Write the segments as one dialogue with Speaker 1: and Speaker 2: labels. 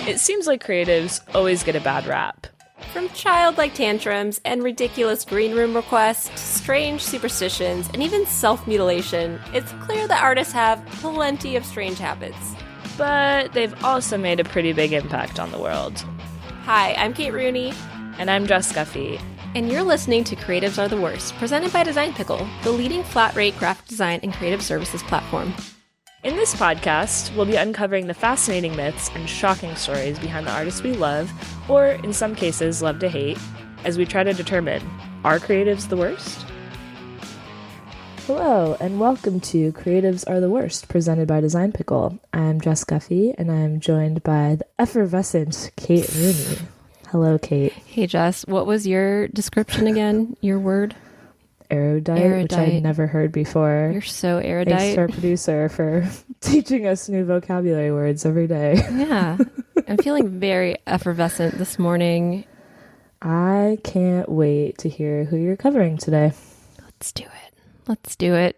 Speaker 1: It seems like creatives always get a bad rap.
Speaker 2: From childlike tantrums and ridiculous green room requests to strange superstitions and even self-mutilation, it's clear that artists have plenty of strange habits.
Speaker 1: But they've also made a pretty big impact on the world.
Speaker 2: Hi, I'm Kate Rooney.
Speaker 1: And I'm Jess Guffey.
Speaker 2: And you're listening to Creatives Are the Worst, presented by Design Pickle, the leading flat-rate graphic design and creative services platform.
Speaker 1: In this podcast, we'll be uncovering the fascinating myths and shocking stories behind the artists we love, or in some cases, love to hate, as we try to determine, are creatives the worst? Hello, and welcome to Creatives Are the Worst, presented by Design Pickle. I'm Jess Guffey, and I'm joined by the effervescent Kate Rooney. Hello, Kate.
Speaker 2: Hey, Jess. What was your description again? Your word?
Speaker 1: Erudite, which I'd never heard before.
Speaker 2: You're so erudite.
Speaker 1: Thanks to our producer for teaching us new vocabulary words every day.
Speaker 2: Yeah. I'm feeling very effervescent this morning.
Speaker 1: I can't wait to hear who you're covering today.
Speaker 2: Let's do it.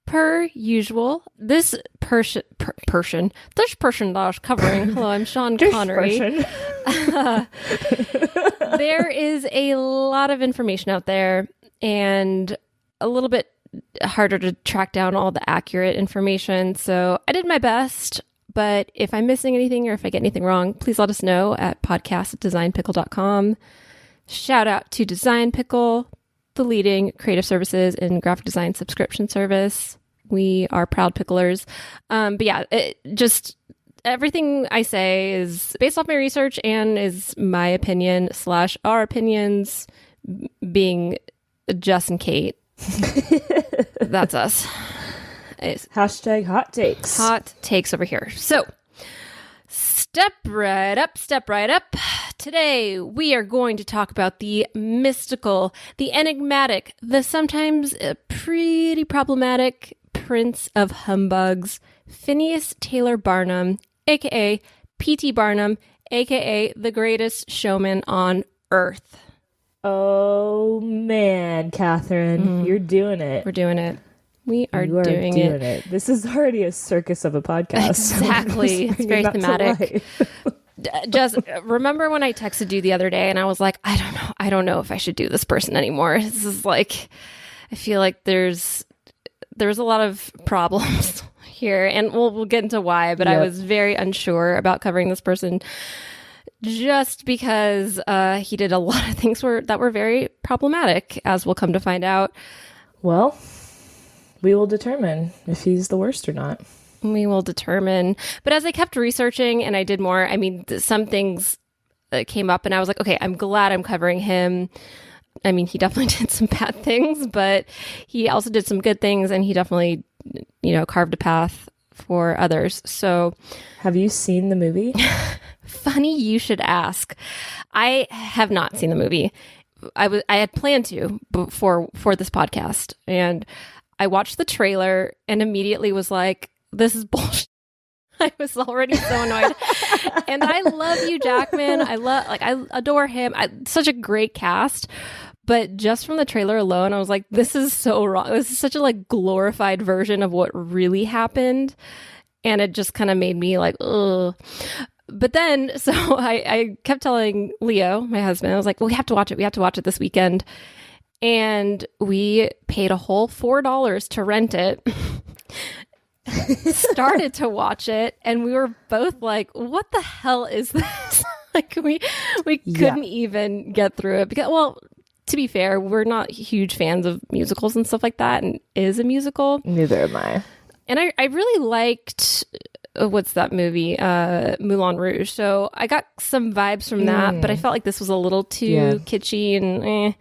Speaker 2: Per usual, this person that I was covering. Hello, I'm Sean Connery. There is a lot of information out there and a little bit harder to track down all the accurate information. So I did my best, but if I'm missing anything or if I get anything wrong, please let us know at podcast@designpickle.com. Shout out to Design Pickle, the leading creative services and graphic design subscription service. We are proud picklers. But yeah, just everything I say is based off my research and is my opinion / our opinions, being Jess and Kate. That's us.
Speaker 1: Hashtag hot takes.
Speaker 2: Hot takes over here. So, step right up. Today, we are going to talk about the mystical, the enigmatic, the sometimes pretty problematic Prince of Humbugs, Phineas Taylor Barnum, aka P.T. Barnum, aka the Greatest Showman on Earth.
Speaker 1: Oh, man, Catherine, you're doing it.
Speaker 2: We're doing it. We are
Speaker 1: you are
Speaker 2: doing it.
Speaker 1: This is already a circus of a podcast.
Speaker 2: Exactly. It's very thematic. Just remember when I texted you the other day and I was like, I don't know if I should do this person anymore. This is like, I feel like there's a lot of problems here, and we'll get into why, but yep. I was very unsure about covering this person just because he did a lot of things that were very problematic, as we'll come to find out.
Speaker 1: Well, we will determine if he's the worst or not.
Speaker 2: We will determine. But as I kept researching and I did more, I mean, some things came up and I was like, okay, I'm glad I'm covering him. I mean, he definitely did some bad things, but he also did some good things, and he definitely, carved a path for others. So,
Speaker 1: have you seen the movie?
Speaker 2: Funny you should ask. I have not seen the movie. I had planned to for this podcast, and I watched the trailer and immediately was like, this is bullshit. I was already so annoyed. And I love Hugh Jackman. I adore him. Such a great cast. But just from the trailer alone, I was like, this is so wrong. This is such a glorified version of what really happened. And it just kind of made me like, ugh. But then, so I kept telling Leo, my husband, I was like, well, we have to watch it. We have to watch it this weekend. And we paid a whole $4 to rent it. Started to watch it, and we were both like, what the hell is this? We couldn't even get through it because, well, to be fair, we're not huge fans of musicals and stuff like that, and it is a musical.
Speaker 1: Neither am I.
Speaker 2: And I really liked what's that movie, Moulin Rouge, so I got some vibes from that, but I felt like this was a little too kitschy and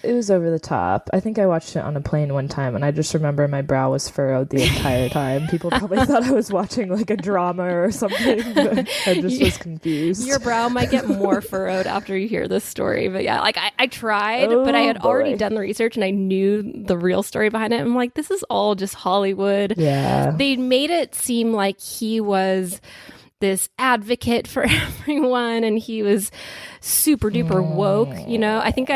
Speaker 1: It was over the top. I think I watched it on a plane one time, and I just remember my brow was furrowed the entire time. People probably thought I was watching a drama or something, but I just was confused.
Speaker 2: Your brow might get more furrowed after you hear this story, but yeah, I tried, but I had already done the research and I knew the real story behind it. I'm like, this is all just Hollywood.
Speaker 1: Yeah.
Speaker 2: They made it seem like he was this advocate for everyone and he was super duper woke. I think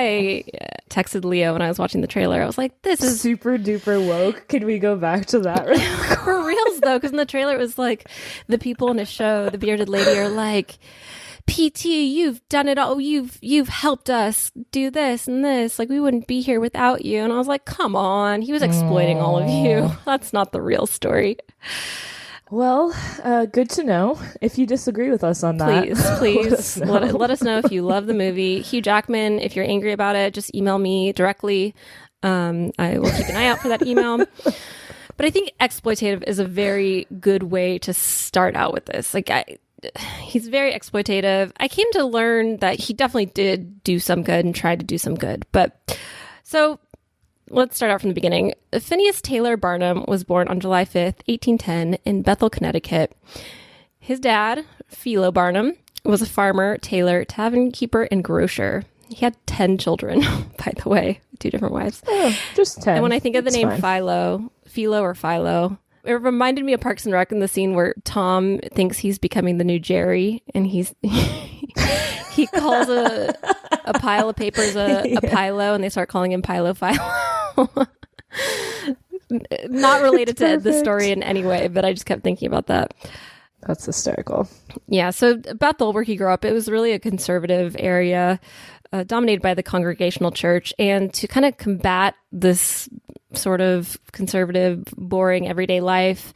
Speaker 2: texted Leo when I was watching the trailer. I was like, this is
Speaker 1: super duper woke. Can we go back to that?
Speaker 2: For reals, though, because in the trailer it was like the people in a show, the bearded lady, are like, PT, you've done it all. You've helped us do this and this. Like, we wouldn't be here without you. And I was like, come on. He was exploiting all of you. That's not the real story.
Speaker 1: Well, good to know. If you disagree with us on that,
Speaker 2: please let us know if you love the movie. Hugh Jackman, if you're angry about it, just email me directly. I will keep an eye out for that email. But I think exploitative is a very good way to start out with this. Like, he's very exploitative. I came to learn that he definitely did do some good and tried to do some good. But so let's start out from the beginning. Phineas Taylor Barnum was born on July 5th, 1810 in Bethel, Connecticut. His dad, Philo Barnum, was a farmer, tailor, tavern keeper, and grocer. He had 10 children, by the way, 2 different wives.
Speaker 1: Oh, just 10.
Speaker 2: And when I think of the name
Speaker 1: fine.
Speaker 2: Philo, it reminded me of Parks and Rec in the scene where Tom thinks he's becoming the new Jerry, and he calls a pile of papers a Pilo, and they start calling him Philo. Not related to the story in any way, but I just kept thinking about that.
Speaker 1: That's hysterical.
Speaker 2: Yeah, so Bethel, where he grew up, it was really a conservative area, dominated by the Congregational Church. And to kind of combat this sort of conservative, boring, everyday life,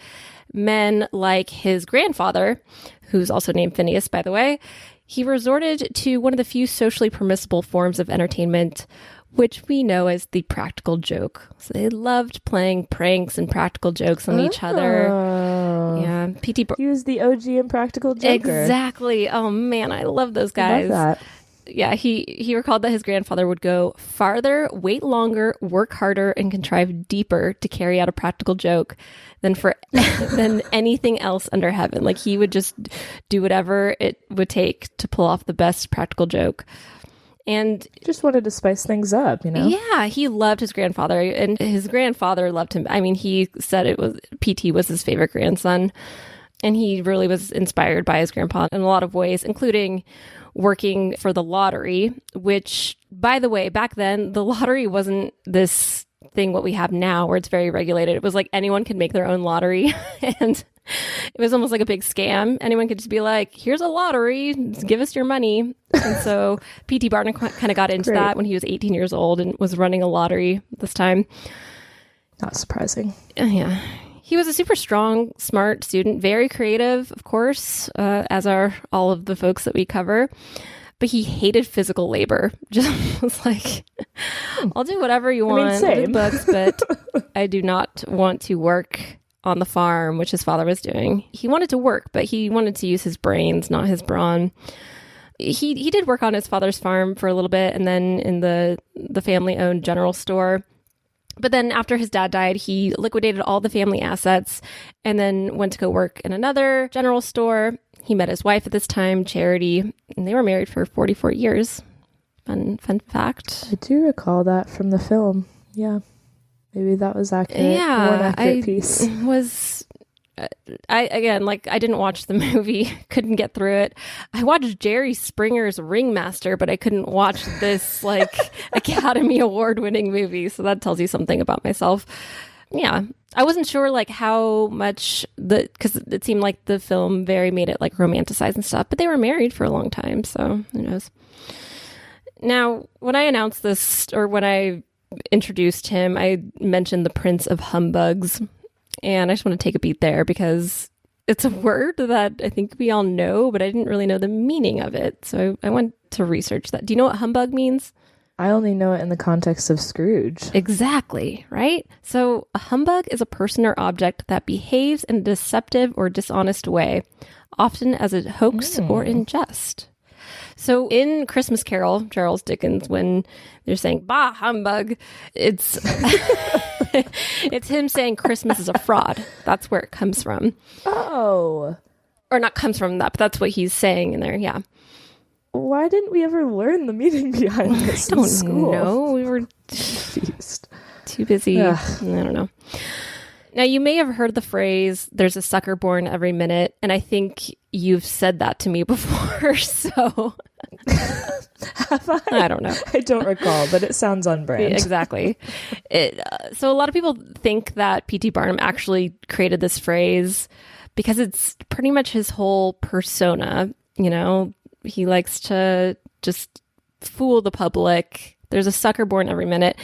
Speaker 2: men like his grandfather, who's also named Phineas, by the way, he resorted to one of the few socially permissible forms of entertainment, which we know as the practical joke. So they loved playing pranks and practical jokes on each other. Yeah,
Speaker 1: He was the OG and practical joker.
Speaker 2: Exactly. Oh man, I love those guys.
Speaker 1: Love that.
Speaker 2: Yeah, he recalled that his grandfather would go farther, wait longer, work harder, and contrive deeper to carry out a practical joke than anything else under heaven. Like, he would just do whatever it would take to pull off the best practical joke. And
Speaker 1: just wanted to spice things up, you know?
Speaker 2: Yeah, he loved his grandfather, and his grandfather loved him. I mean, he said PT was his favorite grandson, and he really was inspired by his grandpa in a lot of ways, including working for the lottery, which, by the way, back then, the lottery wasn't this thing what we have now where it's very regulated. It was like anyone could make their own lottery, and it was almost like a big scam. Anyone could just be like, here's a lottery, give us your money. And so P.T. Barnum kind of got into that when he was 18 years old and was running a lottery this time.
Speaker 1: Not surprising.
Speaker 2: Yeah. He was a super strong, smart student, very creative, of course, as are all of the folks that we cover. But he hated physical labor. Just was like, I'll do whatever you want with books, but I do not want to work on the farm, which his father was doing. He wanted to work, but he wanted to use his brains, not his brawn. He did work on his father's farm for a little bit, and then in the family-owned general store. But then after his dad died, he liquidated all the family assets and then went to go work in another general store. He met his wife at this time, Charity, and they were married for 44 years. Fun fact.
Speaker 1: I do recall that from the film. Yeah. Maybe that was accurate.
Speaker 2: Yeah.
Speaker 1: One accurate piece.
Speaker 2: I didn't watch the movie, couldn't get through it. I watched Jerry Springer's Ringmaster, but I couldn't watch this Academy Award winning movie. So that tells you something about myself. Yeah. I wasn't sure how much because it seemed like the film very made it romanticized and stuff, but they were married for a long time. So who knows? Now, when I announced this, or when I introduced him, I mentioned the Prince of Humbugs. And I just want to take a beat there because it's a word that I think we all know, but I didn't really know the meaning of it. So I went to research that. Do you know what humbug means?
Speaker 1: I only know it in the context of Scrooge.
Speaker 2: Exactly, right? So a humbug is a person or object that behaves in a deceptive or dishonest way, often as a hoax or in jest. So in Christmas Carol, Charles Dickens, when they're saying, bah, humbug, it's it's him saying Christmas is a fraud. That's where it comes from.
Speaker 1: Oh.
Speaker 2: Or not comes from that, but that's what he's saying in there, yeah.
Speaker 1: Why didn't we ever learn the meaning behind this in school?
Speaker 2: I don't know. We were too busy. Ugh. I don't know. Now, you may have heard the phrase, there's a sucker born every minute, and I think you've said that to me before, so...
Speaker 1: Have I?
Speaker 2: I don't know.
Speaker 1: I don't recall, but it sounds on brand.
Speaker 2: Exactly. So a lot of people think that P.T. Barnum actually created this phrase because it's pretty much his whole persona. You know, he likes to just fool the public. There's a sucker born every minute.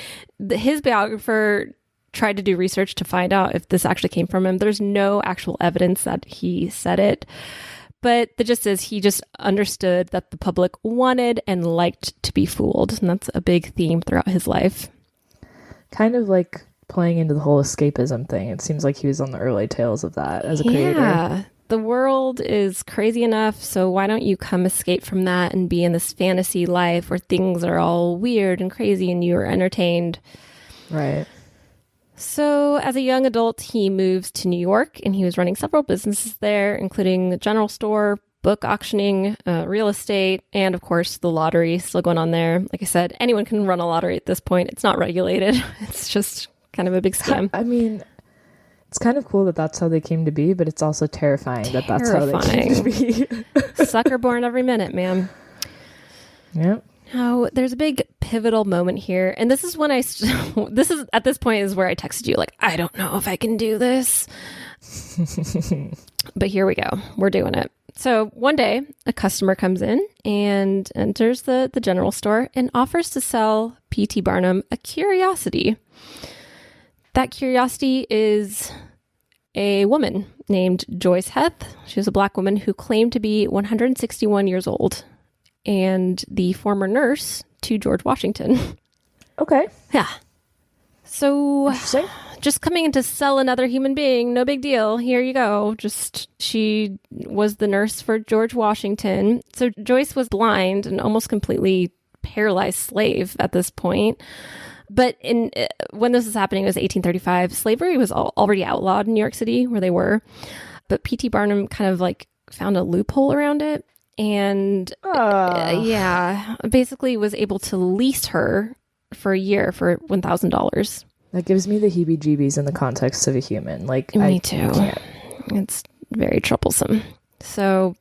Speaker 2: His biographer tried to do research to find out if this actually came from him. There's no actual evidence that he said it. But the gist is he just understood that the public wanted and liked to be fooled. And that's a big theme throughout his life.
Speaker 1: Kind of like playing into the whole escapism thing. It seems like he was on the early tales of that as a creator.
Speaker 2: Yeah. The world is crazy enough, so why don't you come escape from that and be in this fantasy life where things are all weird and crazy and you're entertained?
Speaker 1: Right.
Speaker 2: So as a young adult, he moves to New York and he was running several businesses there, including the general store, book auctioning, real estate, and of course the lottery still going on there. Like I said, anyone can run a lottery at this point. It's not regulated. It's just kind of a big scam.
Speaker 1: I mean, it's kind of cool that that's how they came to be, but it's also terrifying that that's how they came to be.
Speaker 2: Sucker born every minute, man.
Speaker 1: Yep.
Speaker 2: Now, there's a big pivotal moment here. And this is when at this point is where I texted you, like, I don't know if I can do this. But here we go. We're doing it. So one day, a customer comes in and enters the general store and offers to sell P.T. Barnum a curiosity. That curiosity is a woman named Joyce Heth. She was a Black woman who claimed to be 161 years old and the former nurse to George Washington.
Speaker 1: Okay.
Speaker 2: Yeah. So
Speaker 1: interesting.
Speaker 2: Just coming in to sell another human being, no big deal. Here you go. She was the nurse for George Washington. So Joyce was blind and almost completely paralyzed slave at this point. But when this was happening, it was 1835. Slavery was already outlawed in New York City, where they were. But P.T. Barnum kind of like found a loophole around it. And basically was able to lease her for a year for $1,000. That
Speaker 1: gives me the heebie-jeebies in the context of a human. Like,
Speaker 2: me too. It's very troublesome. So,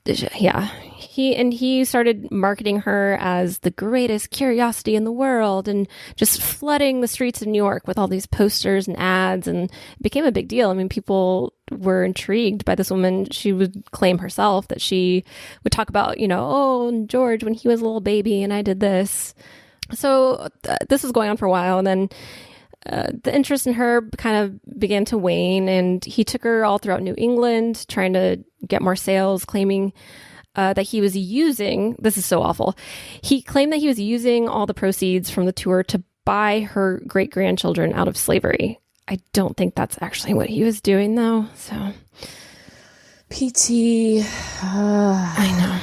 Speaker 2: yeah, he started marketing her as the greatest curiosity in the world and just flooding the streets of New York with all these posters and ads, and it became a big deal. I mean, people were intrigued by this woman. She would claim herself that she would talk about, George when he was a little baby and I did this. So this was going on for a while, and then the interest in her kind of began to wane, and he took her all throughout New England, trying to get more sales, claiming that he was using, this is so awful, he claimed that he was using all the proceeds from the tour to buy her great-grandchildren out of slavery. I don't think that's actually what he was doing, though, so.
Speaker 1: PT.
Speaker 2: I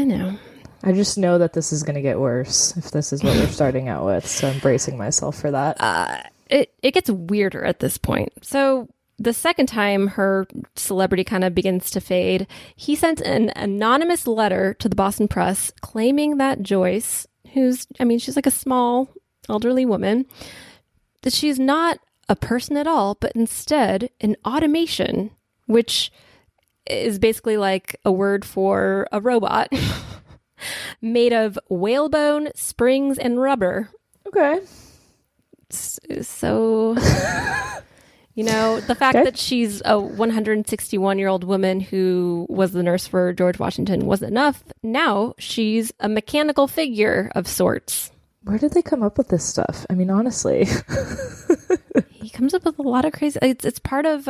Speaker 2: know.
Speaker 1: I just know that this is going to get worse if this is what we're starting out with, so I'm bracing myself for that.
Speaker 2: It gets weirder at this point. So the second time her celebrity kind of begins to fade, he sent an anonymous letter to the Boston Press claiming that Joyce, she's like a small elderly woman, that she's not a person at all, but instead an automation, which is basically like a word for a robot. Made of whalebone, springs, and rubber.
Speaker 1: Okay.
Speaker 2: So, the fact that she's a 161-year-old woman who was the nurse for George Washington wasn't enough. Now she's a mechanical figure of sorts.
Speaker 1: Where did they come up with this stuff? I mean, honestly.
Speaker 2: He comes up with a lot of crazy... It's part of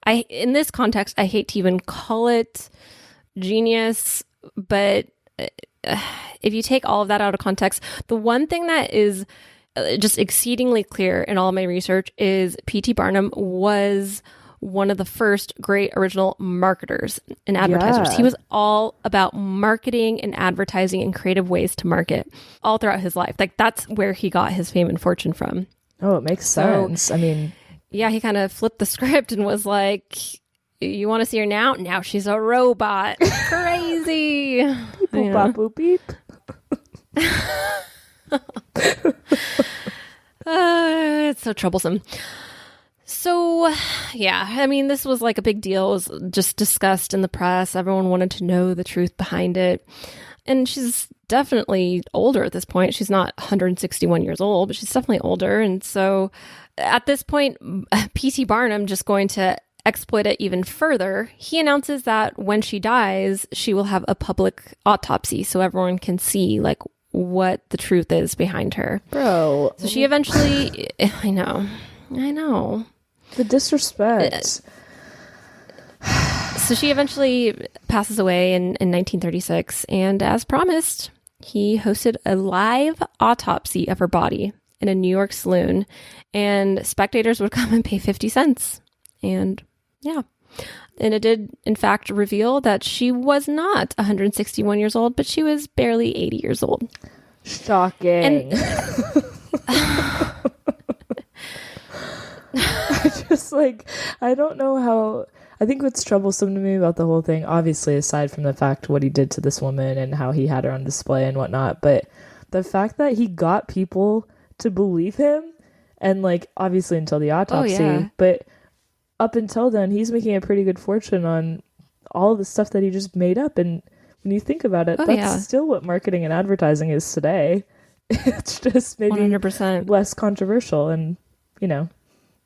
Speaker 2: in this context, I hate to even call it genius, but if you take all of that out of context, the one thing that is just exceedingly clear in all of my research is P.T. Barnum was one of the first great original marketers and advertisers.
Speaker 1: Yeah.
Speaker 2: He was all about marketing and advertising and creative ways to market all throughout his life. Like, that's where he got his fame and fortune from.
Speaker 1: Oh, it makes sense.
Speaker 2: Yeah, he kind of flipped the script and was like, you want to see her now? Now she's a robot. Crazy.
Speaker 1: Boop, bop, boop, beep.
Speaker 2: It's so troublesome. So, yeah, I mean, this was like a big deal. It was just discussed in the press. Everyone wanted to know the truth behind it. And she's definitely older at this point. She's not 161 years old, but she's definitely older. And so at this point, P.T. Barnum, just going to exploit it even further, he announces that when she dies, she will have a public autopsy so everyone can see like what the truth is behind her.
Speaker 1: Bro.
Speaker 2: So she eventually, I know.
Speaker 1: The disrespect.
Speaker 2: So she eventually passes away in 1936, and as promised, he hosted a live autopsy of her body in a New York saloon, and spectators would come and pay 50 cents. And yeah, and it did, in fact, reveal that she was not 161 years old, but she was barely 80 years old.
Speaker 1: Shocking. I don't know how. I think what's troublesome to me about the whole thing, obviously, aside from the fact what he did to this woman and how he had her on display and whatnot, but the fact that he got people to believe him, and like, obviously until the autopsy, but up until then, he's making a pretty good fortune on all the stuff that he just made up. And when you think about it, that's still what marketing and advertising is today. It's just maybe 100% less controversial and,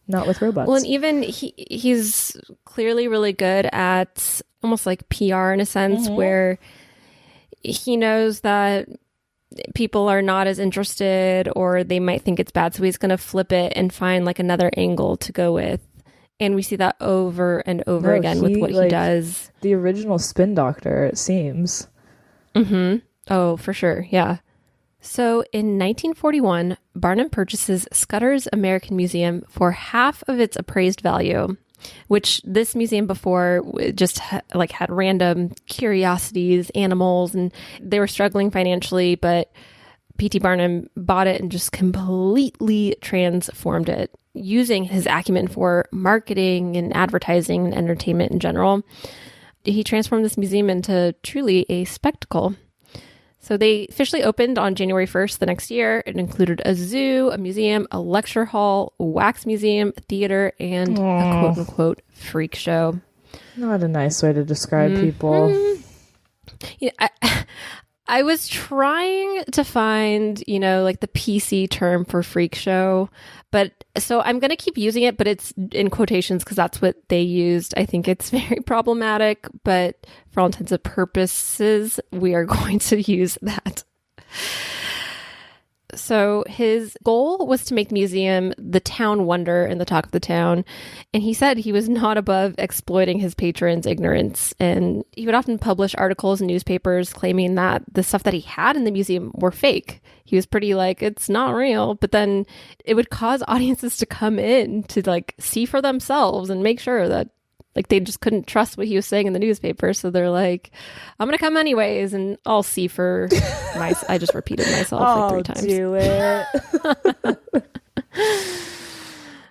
Speaker 1: not with robots.
Speaker 2: Well, and even he's clearly really good at almost like PR in a sense, where he knows that people are not as interested or they might think it's bad. So he's going to flip it and find like another angle to go with. And we see that over and over again with what he does.
Speaker 1: The original spin doctor, it seems.
Speaker 2: Mm-hmm. Oh, for sure. Yeah. So in 1941, Barnum purchases Scudder's American Museum for half of its appraised value, which this museum before just had random curiosities, animals, and they were struggling financially, but P.T. Barnum bought it and just completely transformed it using his acumen for marketing and advertising and entertainment in general. He transformed this museum into truly a spectacle. So they officially opened on January 1st the next year. It included a zoo, a museum, a lecture hall, a wax museum, a theater, and a quote-unquote freak show.
Speaker 1: Not a nice way to describe people.
Speaker 2: Yeah, I was trying to find, like the PC term for freak show, but so I'm going to keep using it, but it's in quotations because that's what they used. I think it's very problematic, but for all intents and purposes, we are going to use that. So his goal was to make the museum the town wonder and the talk of the town. And he said he was not above exploiting his patrons' ignorance. And he would often publish articles in newspapers claiming that the stuff that he had in the museum were fake. He was pretty like, it's not real. But then it would cause audiences to come in to see for themselves and make sure that they just couldn't trust what he was saying in the newspaper. So they're like, I'm going to come anyways, and I'll see for I just repeated myself 3 times.
Speaker 1: Do it.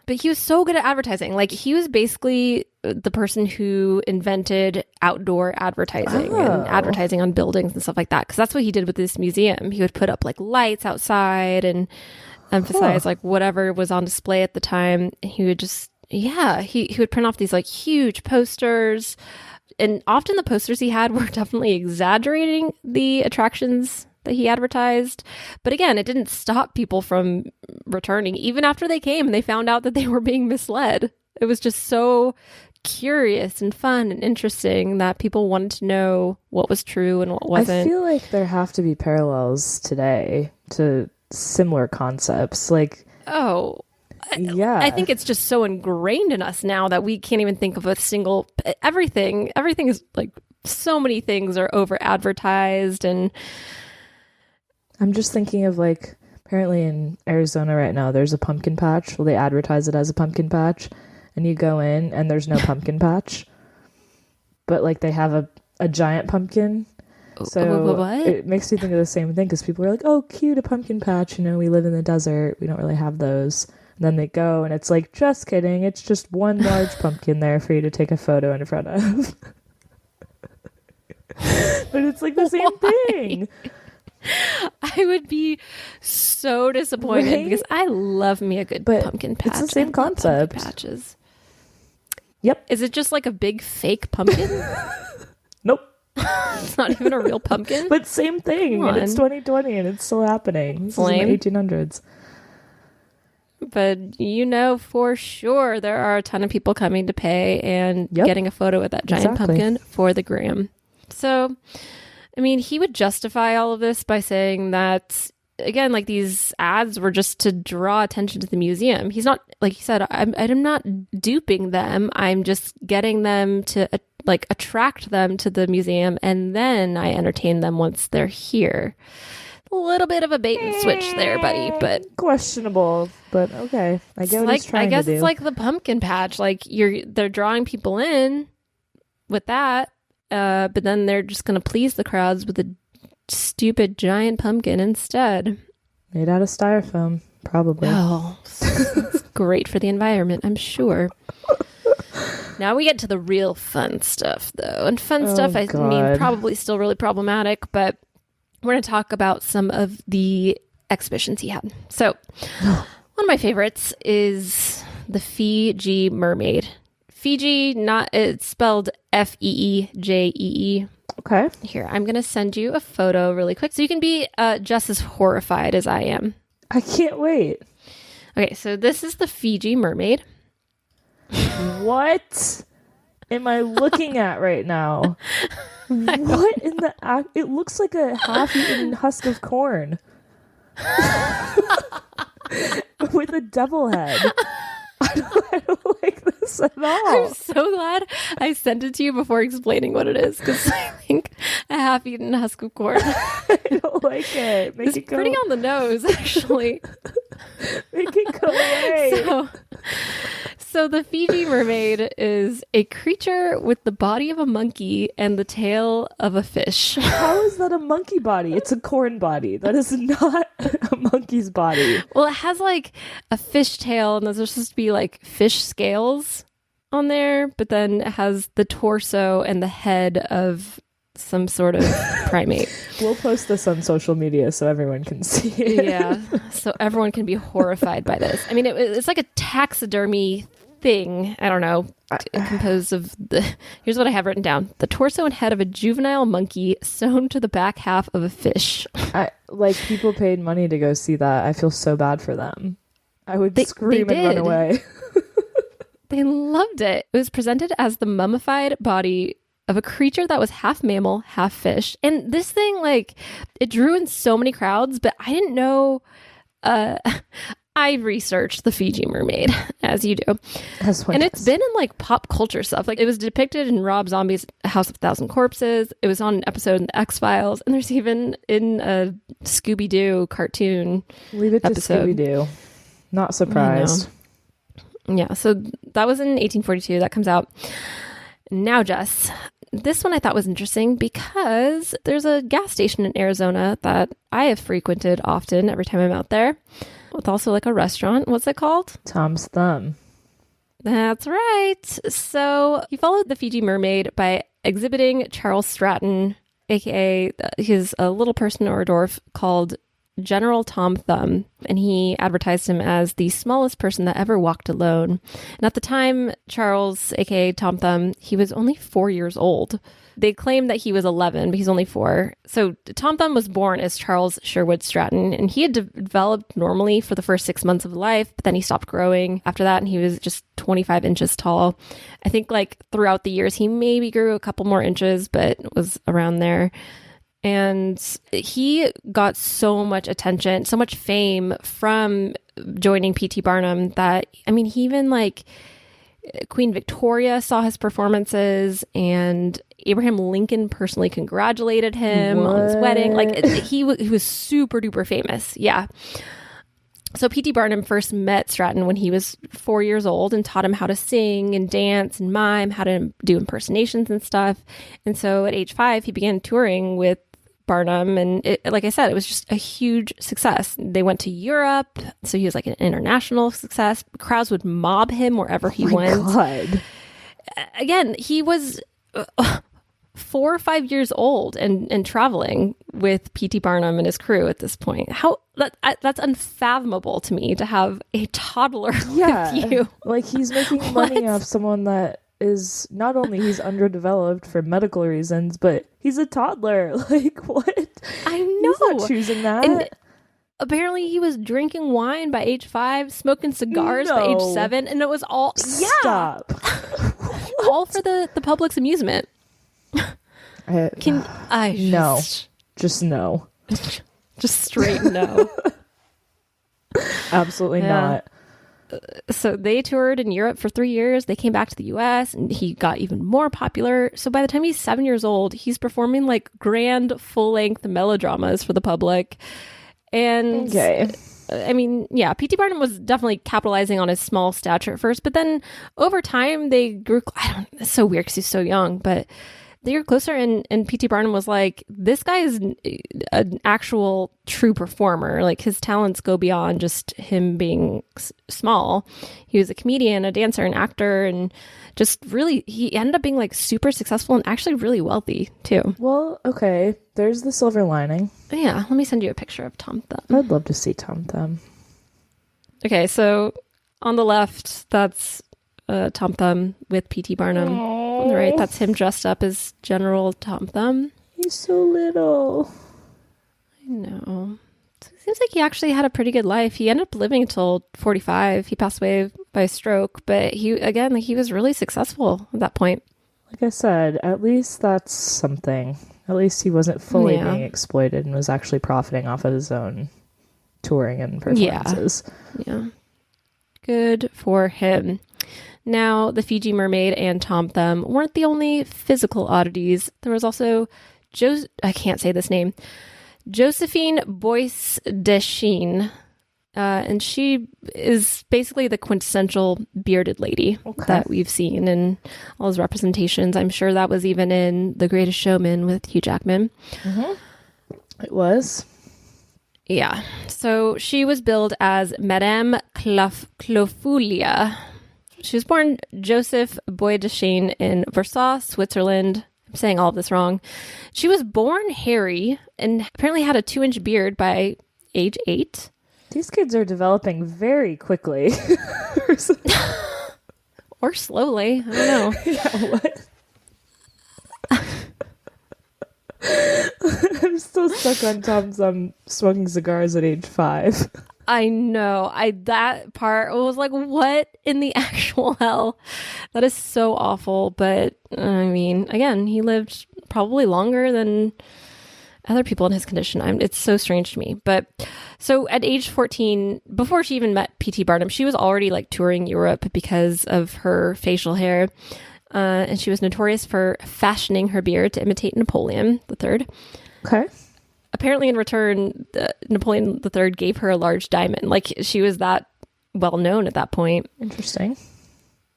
Speaker 2: But he was so good at advertising. He was basically the person who invented outdoor advertising and advertising on buildings and stuff like that. Because that's what he did with this museum. He would put up lights outside and emphasize whatever was on display at the time. He would just... Yeah, he would print off these huge posters, and often the posters he had were definitely exaggerating the attractions that he advertised. But again, it didn't stop people from returning. Even after they came and they found out that they were being misled. It was just so curious and fun and interesting that people wanted to know what was true and what wasn't.
Speaker 1: I feel like there have to be parallels today to similar concepts. Yeah,
Speaker 2: I think it's just so ingrained in us now that we can't even think of a single everything is so many things are over advertised. And
Speaker 1: I'm just thinking of apparently in Arizona right now there's a pumpkin patch. Well, they advertise it as a pumpkin patch, and you go in and there's no pumpkin patch, but they have a giant pumpkin. So
Speaker 2: what?
Speaker 1: It makes me think of the same thing, because people are like, oh, cute, a pumpkin patch, we live in the desert, we don't really have those. And then they go and it's just kidding, it's just one large pumpkin there for you to take a photo in front of. But it's the same thing.
Speaker 2: I would be so disappointed
Speaker 1: Right?
Speaker 2: because I love me a good
Speaker 1: But
Speaker 2: pumpkin patch.
Speaker 1: it's the same
Speaker 2: I love pumpkin
Speaker 1: concept.
Speaker 2: patches.
Speaker 1: Yep.
Speaker 2: Is it just like a big fake pumpkin?
Speaker 1: Nope.
Speaker 2: It's not even a real pumpkin?
Speaker 1: But same thing.
Speaker 2: Come
Speaker 1: And it's
Speaker 2: on.
Speaker 1: 2020 and it's still happening. This
Speaker 2: Lame.
Speaker 1: is in the 1800s.
Speaker 2: But you know for sure there are a ton of people coming to pay and
Speaker 1: Yep.
Speaker 2: getting a photo with that giant
Speaker 1: Exactly.
Speaker 2: pumpkin for the gram. So, I mean, he would justify all of this by saying that, again, like these ads were just to draw attention to the museum. He's not, like he said, I'm not duping them. I'm just getting them to attract them to the museum, and then I entertain them once they're here. A little bit of a bait and switch there, buddy, but
Speaker 1: Questionable, but okay. I get what he's trying
Speaker 2: I guess
Speaker 1: to do.
Speaker 2: it's like the pumpkin patch. Like they're drawing people in with that, but then they're just gonna please the crowds with a stupid giant pumpkin instead.
Speaker 1: Made out of styrofoam, probably.
Speaker 2: Oh, it's great for the environment, I'm sure. Now we get to the real fun stuff, though, and fun stuff. I mean,
Speaker 1: God.
Speaker 2: probably still really problematic, but we're going to talk about some of the exhibitions he had. So, one of my favorites is the Fiji Mermaid. Fiji, it's spelled Feejee.
Speaker 1: Okay.
Speaker 2: Here, I'm going to send you a photo really quick so you can be just as horrified as I am.
Speaker 1: I can't wait.
Speaker 2: Okay, so this is the Fiji Mermaid.
Speaker 1: What am I looking at right now? What in the act? It looks like a half-eaten husk of corn with a devil head. I don't like this at all.
Speaker 2: I'm so glad I sent it to you before explaining what it is, because I think a half-eaten husk of corn
Speaker 1: I don't like it. Make
Speaker 2: is
Speaker 1: it go.
Speaker 2: pretty on the nose, actually.
Speaker 1: Make it go away.
Speaker 2: So the Fiji mermaid is a creature with the body of a monkey and the tail of a fish.
Speaker 1: How is that a monkey body? It's a corn body. That is not a monkey's body.
Speaker 2: Well, it has like a fish tail, and those are supposed to be like fish scales on there, but then it has the torso and the head of some sort of primate.
Speaker 1: We'll post this on social media so everyone can see it.
Speaker 2: Yeah, so everyone can be horrified by this. I mean, it's like a taxidermy thing. I don't know, composed of here's what I have written down: the torso and head of a juvenile monkey sewn to the back half of a fish.
Speaker 1: People paid money to go see that. I feel so bad for them. I would scream and run
Speaker 2: did.
Speaker 1: away.
Speaker 2: They loved it. It was presented as the mummified body of a creature that was half mammal, half fish. And this thing, it drew in so many crowds, but I didn't know. I researched the Fiji mermaid, as you do. And it's been in pop culture stuff. It was depicted in Rob Zombie's House of a Thousand Corpses. It was on an episode in the X-Files. And there's even in a Scooby-Doo cartoon
Speaker 1: Leave it
Speaker 2: episode.
Speaker 1: to Scooby-Doo. Not surprised.
Speaker 2: Yeah, so that was in 1842. That comes out. Now, Jess, this one I thought was interesting because there's a gas station in Arizona that I have frequented often every time I'm out there. With also a restaurant. What's it called?
Speaker 1: Tom's Thumb.
Speaker 2: That's right. So he followed the Fiji mermaid by exhibiting Charles Stratton, aka his little person or dwarf called General Tom Thumb, and he advertised him as the smallest person that ever walked alone. And at the time, Charles, aka Tom Thumb, he was only 4 years old. They claim that he was 11, but he's only 4. So Tom Thumb was born as Charles Sherwood Stratton, and he had developed normally for the first 6 months of life, but then he stopped growing after that, and he was just 25 inches tall. I think throughout the years, he maybe grew a couple more inches, but was around there. And he got so much attention, so much fame from joining P.T. Barnum that, I mean, he even Queen Victoria saw his performances, and Abraham Lincoln personally congratulated him on his wedding. He was super duper famous. Yeah. So P.T. Barnum first met Stratton when he was 4 years old and taught him how to sing and dance and mime, how to do impersonations and stuff. And so at age 5, he began touring with Barnum, and like I said, it was just a huge success. They went to Europe, so he was an international success. Crowds would mob him wherever he went.
Speaker 1: God.
Speaker 2: Again, he was 4 or 5 years old and traveling with P.T. Barnum and his crew at this point. That's unfathomable to me to have a toddler with you.
Speaker 1: Like, he's making money off someone that is not only he's underdeveloped for medical reasons, but he's a toddler. Like, what?
Speaker 2: I know.
Speaker 1: He's not choosing that.
Speaker 2: And apparently he was drinking wine by age 5, smoking cigars by age 7, and it was all
Speaker 1: Stop.
Speaker 2: all for the public's amusement.
Speaker 1: No. Just no.
Speaker 2: Just straight no.
Speaker 1: Absolutely not.
Speaker 2: So they toured in Europe for 3 years. They came back to the US and he got even more popular. So by the time he's 7 years old, he's performing like grand full-length melodramas for the public. And I mean, yeah, P.T. Barnum was definitely capitalizing on his small stature at first, but then over time they grew, it's so weird because he's so young, but they were closer, and P.T. Barnum was like, this guy is an actual true performer. Like, his talents go beyond just him being small. He was a comedian, a dancer, an actor, and just really, he ended up being like super successful and actually really wealthy too.
Speaker 1: Well, okay, there's the silver lining.
Speaker 2: Yeah, let me send you a picture of Tom Thumb.
Speaker 1: I'd love to see Tom Thumb.
Speaker 2: Okay, so on the left, that's Tom Thumb with P.T. Barnum.
Speaker 1: Aww.
Speaker 2: On the right, that's him dressed up as General Tom Thumb.
Speaker 1: He's so little.
Speaker 2: I know. It seems like he actually had a pretty good life. He ended up living until 45. He passed away by a stroke, but he was really successful at that point.
Speaker 1: Like I said, at least that's something. At least he wasn't fully being exploited and was actually profiting off of his own touring and performances.
Speaker 2: Yeah. Good for him. Now, the Fiji Mermaid and Tom Thumb weren't the only physical oddities. There was also I can't say this name. Josephine Boyce Deschines. And she is basically the quintessential bearded lady that we've seen in all his representations. I'm sure that was even in The Greatest Showman with Hugh Jackman.
Speaker 1: Mm-hmm. It was.
Speaker 2: Yeah. So she was billed as Madame Clofulia. She was born Joseph Boy Deschines in Versailles, Switzerland. I'm saying all of this wrong. She was born hairy and apparently had a 2-inch beard by age 8.
Speaker 1: These kids are developing very quickly.
Speaker 2: Or slowly. I don't know.
Speaker 1: Yeah, what? I'm still stuck on Tom Thumb smoking cigars at age 5.
Speaker 2: I know. That part was like, what in the actual hell? That is so awful. But I mean, again, he lived probably longer than other people in his condition. It's so strange to me. But so at age 14, before she even met P.T. Barnum, she was already like touring Europe because of her facial hair. And she was notorious for fashioning her beard to imitate Napoleon III.
Speaker 1: Okay.
Speaker 2: Apparently, in return, Napoleon III gave her a large diamond. Like, she was that well known at that point.
Speaker 1: Interesting.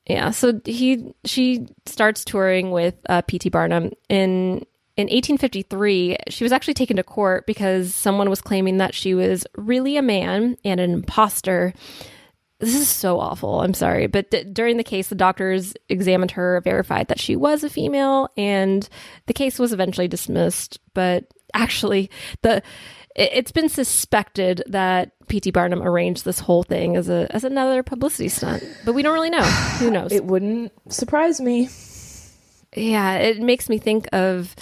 Speaker 2: Yeah. So she starts touring with P.T. Barnum in 1853. She was actually taken to court because someone was claiming that she was really a man and an imposter. This is so awful. I'm sorry. But during the case, the doctors examined her, verified that she was a female, and the case was eventually dismissed. But actually, it's been suspected that P.T. Barnum arranged this whole thing as another publicity stunt. But we don't really know. Who knows?
Speaker 1: It wouldn't surprise me.
Speaker 2: Yeah, it makes me think of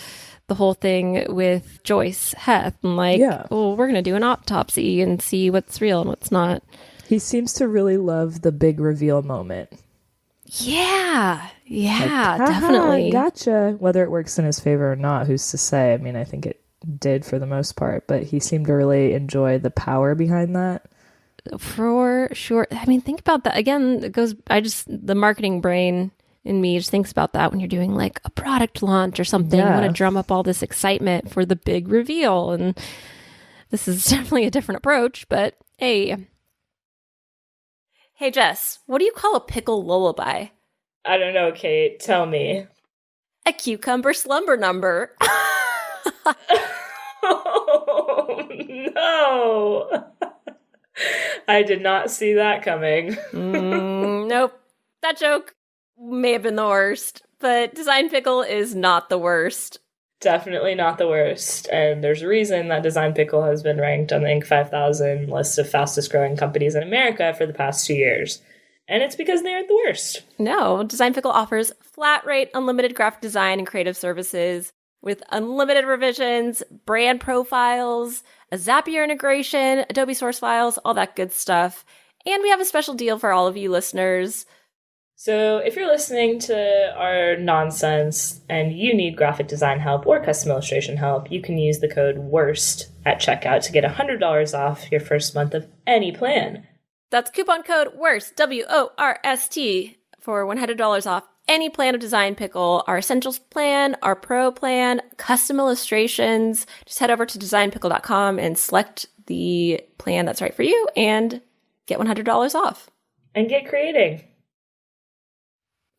Speaker 2: the whole thing with Joyce Heth. And well, we're going to do an autopsy and see what's real and what's not.
Speaker 1: He seems to really love the big reveal moment.
Speaker 2: Yeah, definitely.
Speaker 1: Gotcha. Whether it works in his favor or not, who's to say? I mean, I think it did for the most part, but he seemed to really enjoy the power behind that.
Speaker 2: For sure. I mean, think about that. Again, the marketing brain in me just thinks about that when you're doing like a product launch or something.
Speaker 1: Yeah.
Speaker 2: You want to drum up all this excitement for the big reveal. And this is definitely a different approach, but hey. Hey, Jess, what do you call a pickle lullaby?
Speaker 1: I don't know, Kate. Tell me.
Speaker 2: A cucumber slumber number.
Speaker 1: Oh, no. I did not see that coming.
Speaker 2: Nope. That joke may have been the worst, but Design Pickle is not the worst.
Speaker 1: Definitely not the worst. And there's a reason that Design Pickle has been ranked on the Inc. 5000 list of fastest growing companies in America for the past 2 years. And it's because they aren't the worst.
Speaker 2: No, Design Pickle offers flat rate, unlimited graphic design and creative services with unlimited revisions, brand profiles, a Zapier integration, Adobe source files, all that good stuff. And we have a special deal for all of you listeners.
Speaker 1: So if you're listening to our nonsense and you need graphic design help or custom illustration help, you can use the code WORST at checkout to get $100 off your first month of any plan.
Speaker 2: That's coupon code WORST, WORST, for $100 off any plan of Design Pickle, our Essentials plan, our Pro plan, custom illustrations. Just head over to designpickle.com and select the plan that's right for you and get $100 off.
Speaker 1: And get creating.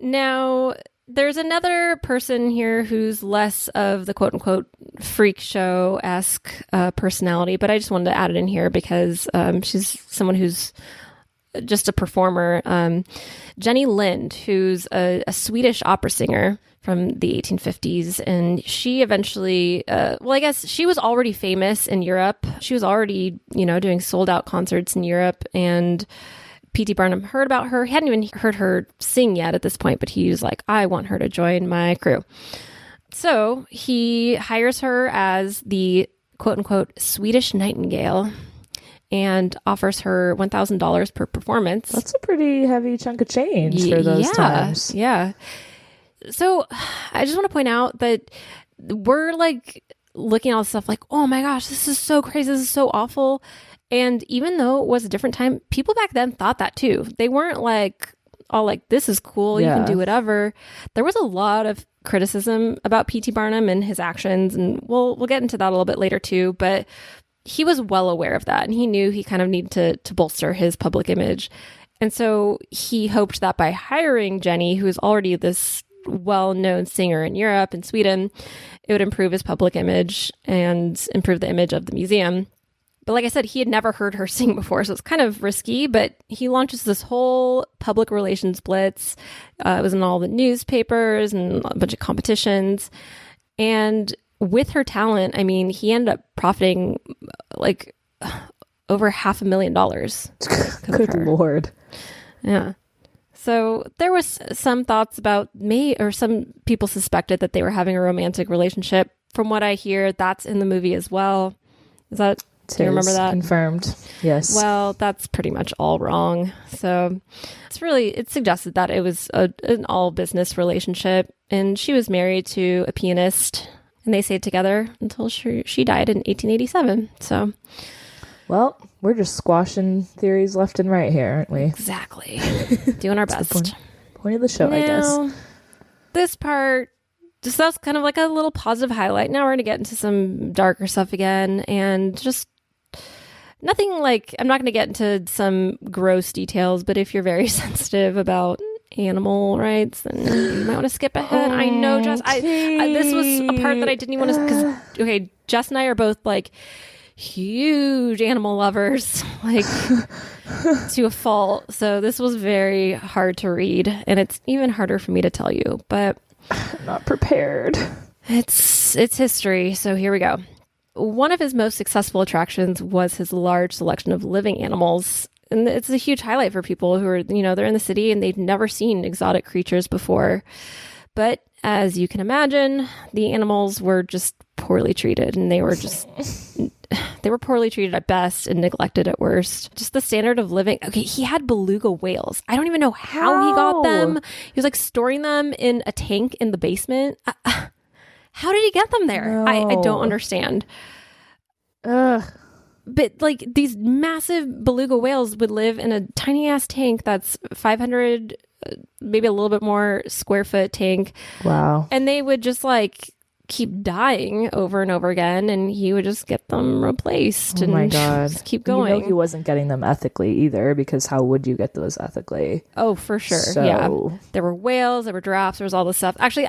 Speaker 2: Now, there's another person here who's less of the quote-unquote freak show-esque personality, but I just wanted to add it in here because she's someone who's just a performer. Jenny Lind, who's a Swedish opera singer from the 1850s, and she eventually, I guess she was already famous in Europe. She was already, doing sold-out concerts in Europe, and P.T. Barnum heard about her. He hadn't even heard her sing yet at this point, but he was like, I want her to join my crew. So he hires her as the quote-unquote Swedish Nightingale and offers her $1,000 per performance.
Speaker 1: That's a pretty heavy chunk of change for those times.
Speaker 2: Yeah. So I just want to point out that we're like looking at all this stuff like, oh my gosh, this is so crazy. This is so awful. And even though it was a different time, people back then thought that too. They weren't like all like, this is cool, you can do whatever. There was a lot of criticism about P.T. Barnum and his actions, and we'll get into that a little bit later too, but he was well aware of that, and he knew he kind of needed to bolster his public image. And so he hoped that by hiring Jenny, who is already this well-known singer in Europe and Sweden, it would improve his public image and improve the image of the museum. But like I said, he had never heard her sing before, so it's kind of risky, but he launches this whole public relations blitz. It was in all the newspapers and a bunch of competitions. And with her talent, I mean, he ended up profiting like over $500,000.
Speaker 1: Good Lord.
Speaker 2: Yeah. So there was some thoughts about some people suspected that they were having a romantic relationship. From what I hear, that's in the movie as well. Do you remember that?
Speaker 1: Confirmed. Yes.
Speaker 2: Well, that's pretty much all wrong. So it suggested that it was an all business relationship, and she was married to a pianist, and they stayed together until she died in 1887. So,
Speaker 1: well, we're just squashing theories left and right here, aren't we?
Speaker 2: Exactly. Doing our best.
Speaker 1: Point of the show, I guess.
Speaker 2: This part, just that's kind of like a little positive highlight. Now we're going to get into some darker stuff again, and just nothing like, I'm not going to get into some gross details, but if you're very sensitive about animal rights, then you might want to skip ahead. I know, Jess, this was a part that I didn't even want to, because, okay, Jess and I are both like huge animal lovers, like to a fault. So this was very hard to read, and it's even harder for me to tell you, but
Speaker 1: I'm not prepared.
Speaker 2: It's history, so here we go. One of his most successful attractions was his large selection of living animals. And it's a huge highlight for people who are, they're in the city and they've never seen exotic creatures before. But as you can imagine, the animals were just poorly treated, and they were poorly treated at best and neglected at worst. Just the standard of living. Okay, he had beluga whales. I don't even know how he got them. He was like storing them in a tank in the basement. How did he get them there? No. I don't understand.
Speaker 1: Ugh.
Speaker 2: But like these massive beluga whales would live in a tiny ass tank that's 500, maybe a little bit more square foot tank.
Speaker 1: Wow.
Speaker 2: And they would just like keep dying over and over again, and he would just get them replaced.
Speaker 1: Oh my God.
Speaker 2: Just keep going.
Speaker 1: He wasn't getting them ethically either, because how would you get those ethically?
Speaker 2: Oh, for sure. Yeah. There were whales, there were giraffes, there was all this stuff. Actually,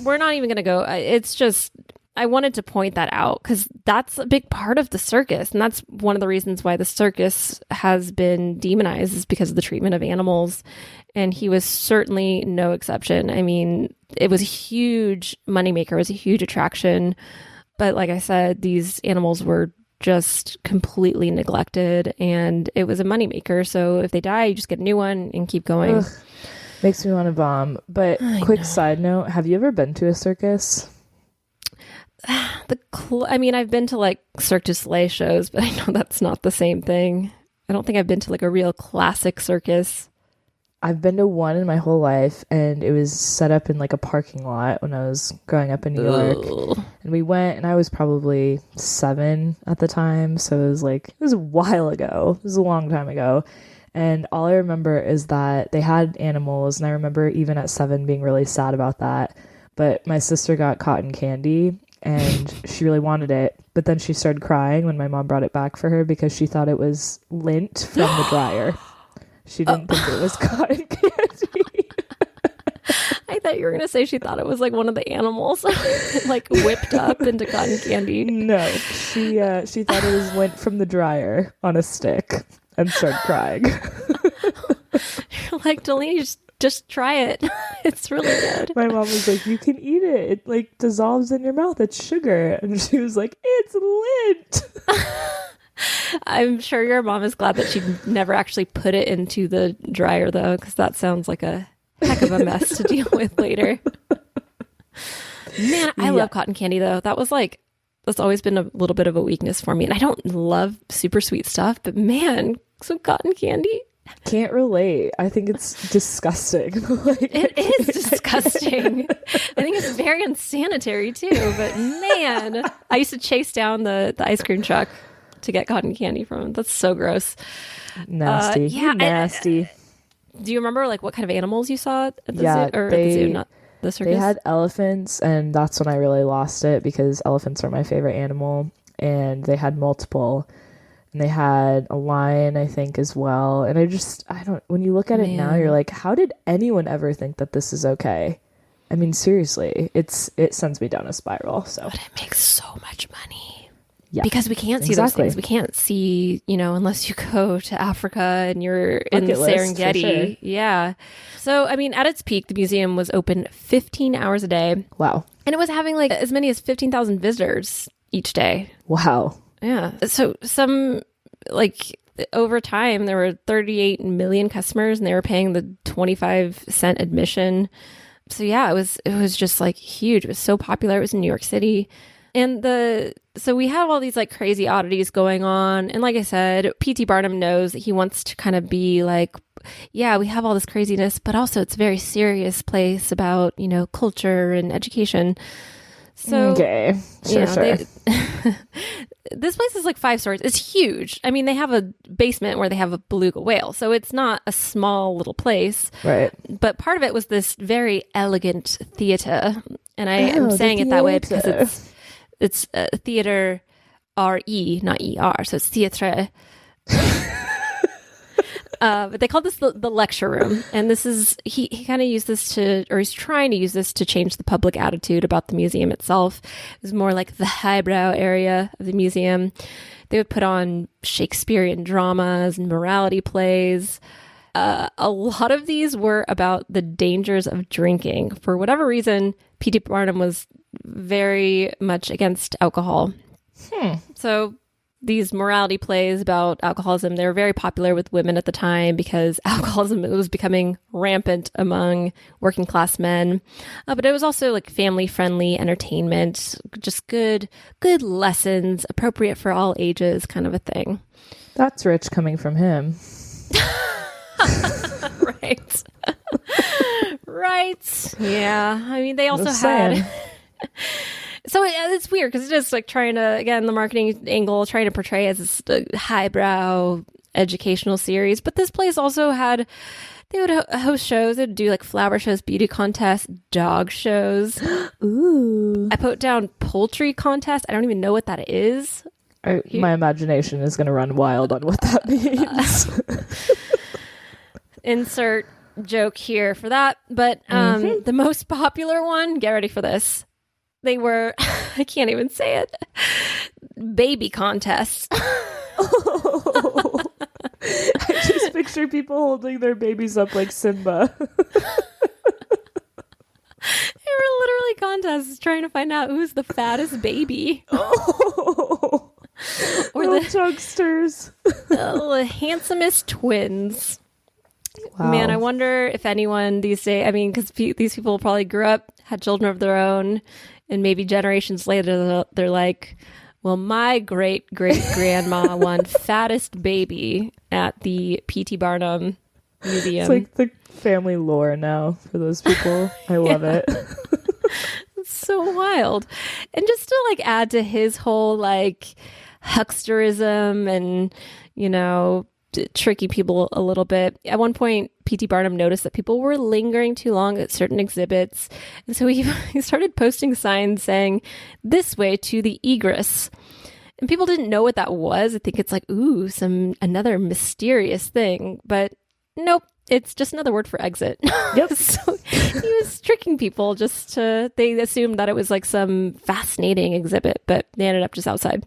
Speaker 2: we're not even going to go. It's just, I wanted to point that out because that's a big part of the circus. And that's one of the reasons why the circus has been demonized, is because of the treatment of animals. And he was certainly no exception. I mean, it was a huge moneymaker, it was a huge attraction. But like I said, these animals were just completely neglected, and it was a moneymaker. So if they die, you just get a new one and keep going.
Speaker 1: Ugh, makes me want to vom. But quick side note, have you ever been to a circus?
Speaker 2: I mean, I've been to like Cirque du Soleil shows, but I know that's not the same thing. I don't think I've been to like a real classic circus.
Speaker 1: I've been to one in my whole life, and it was set up in like a parking lot when I was growing up in New York. And we went, and I was probably 7 at the time. So it was a while ago. It was a long time ago. And all I remember is that they had animals. And I remember even at 7 being really sad about that. But my sister got cotton candy, and she really wanted it. But then she started crying when my mom brought it back for her because she thought it was lint from the dryer. She didn't think it was cotton candy.
Speaker 2: I thought you were going to say she thought it was like one of the animals, like whipped up into cotton candy.
Speaker 1: No, she thought it was lint from the dryer on a stick and started crying.
Speaker 2: You're like, Delaney, just try it. It's really good.
Speaker 1: My mom was like, you can eat it. It like dissolves in your mouth. It's sugar. And she was like, it's lint.
Speaker 2: I'm sure your mom is glad that she never actually put it into the dryer, though, because that sounds like a heck of a mess to deal with later. Man, I love cotton candy, though. That's always been a little bit of a weakness for me. And I don't love super sweet stuff, but man, some cotton candy.
Speaker 1: Can't relate. I think it's disgusting.
Speaker 2: It is disgusting. I think it's very unsanitary, too. But man, I used to chase down the ice cream truck to get cotton candy from. That's so gross.
Speaker 1: Nasty. Nasty.
Speaker 2: Do you remember like what kind of animals you saw at the zoo? Or at the zoo, not the circus?
Speaker 1: They had elephants, and that's when I really lost it because elephants are my favorite animal, and they had multiple. And they had a lion, I think, as well. And when you look at it now, you're like, how did anyone ever think that this is okay? I mean, seriously, it sends me down a spiral. So,
Speaker 2: but it makes so much money.
Speaker 1: Yeah,
Speaker 2: because we can't see those things. We can't see, unless you go to Africa and you're in the Serengeti. Sure. Yeah. So, I mean, at its peak, the museum was open 15 hours a day.
Speaker 1: Wow.
Speaker 2: And it was having like as many as 15,000 visitors each day.
Speaker 1: Wow.
Speaker 2: Yeah. So over time, there were 38 million customers, and they were paying the 25-cent admission. So yeah, it was just like huge. It was so popular. It was in New York City. And so we have all these like crazy oddities going on. And like I said, P.T. Barnum knows that he wants to kind of be like, yeah, we have all this craziness, but also it's a very serious place about, culture and education. So,
Speaker 1: okay, sure.
Speaker 2: This place is like 5 stories. It's huge. I mean, they have a basement where they have a beluga whale. So it's not a small little place.
Speaker 1: Right.
Speaker 2: But part of it was this very elegant theater. And I am saying it that way because it's theater R-E, not E-R. So it's theatre. But they call this the lecture room. And this is, he kind of used this he's trying to use this to change the public attitude about the museum itself. It was more like the highbrow area of the museum. They would put on Shakespearean dramas and morality plays. A lot of these were about the dangers of drinking. For whatever reason, P.T. Barnum was very much against alcohol. So these morality plays about alcoholism, they were very popular with women at the time because alcoholism was becoming rampant among working class men. But it was also like family friendly entertainment, just good lessons, appropriate for all ages kind of a thing.
Speaker 1: That's rich coming from him.
Speaker 2: Right. Right. Yeah. I mean, they also
Speaker 1: Just
Speaker 2: had...
Speaker 1: saying.
Speaker 2: So it's weird because it's just like trying to, again, the marketing angle, trying to portray as this highbrow educational series. But this place also had, they would host shows. They'd do like flower shows, beauty contests, dog shows.
Speaker 1: Ooh.
Speaker 2: I put down poultry contest. I don't even know what that is.
Speaker 1: My imagination is going to run wild on what that means.
Speaker 2: Insert joke here for that. But the most popular one, get ready for this. They were, I can't even say it, baby contests.
Speaker 1: Oh. I just picture people holding their babies up like Simba.
Speaker 2: They were literally contests trying to find out who's the fattest baby.
Speaker 1: Oh.
Speaker 2: Or
Speaker 1: Little
Speaker 2: the
Speaker 1: jokesters.
Speaker 2: the handsomest twins.
Speaker 1: Wow.
Speaker 2: Man, I wonder if anyone these days, I mean, because these people probably grew up, had children of their own, and maybe generations later, they're like, well, my great-great-grandma won fattest baby at the P.T. Barnum Museum.
Speaker 1: It's like the family lore now for those people. I love it.
Speaker 2: It's so wild. And just to like add to his whole like hucksterism and, you know, tricky people a little bit. At one point, P.T. Barnum noticed that people were lingering too long at certain exhibits. And so he started posting signs saying, "This way to the egress." And people didn't know what that was. I think it's like, ooh, another mysterious thing. But nope, it's just another word for exit.
Speaker 1: Yep.
Speaker 2: So he was tricking people they assumed that it was like some fascinating exhibit, but they ended up just outside.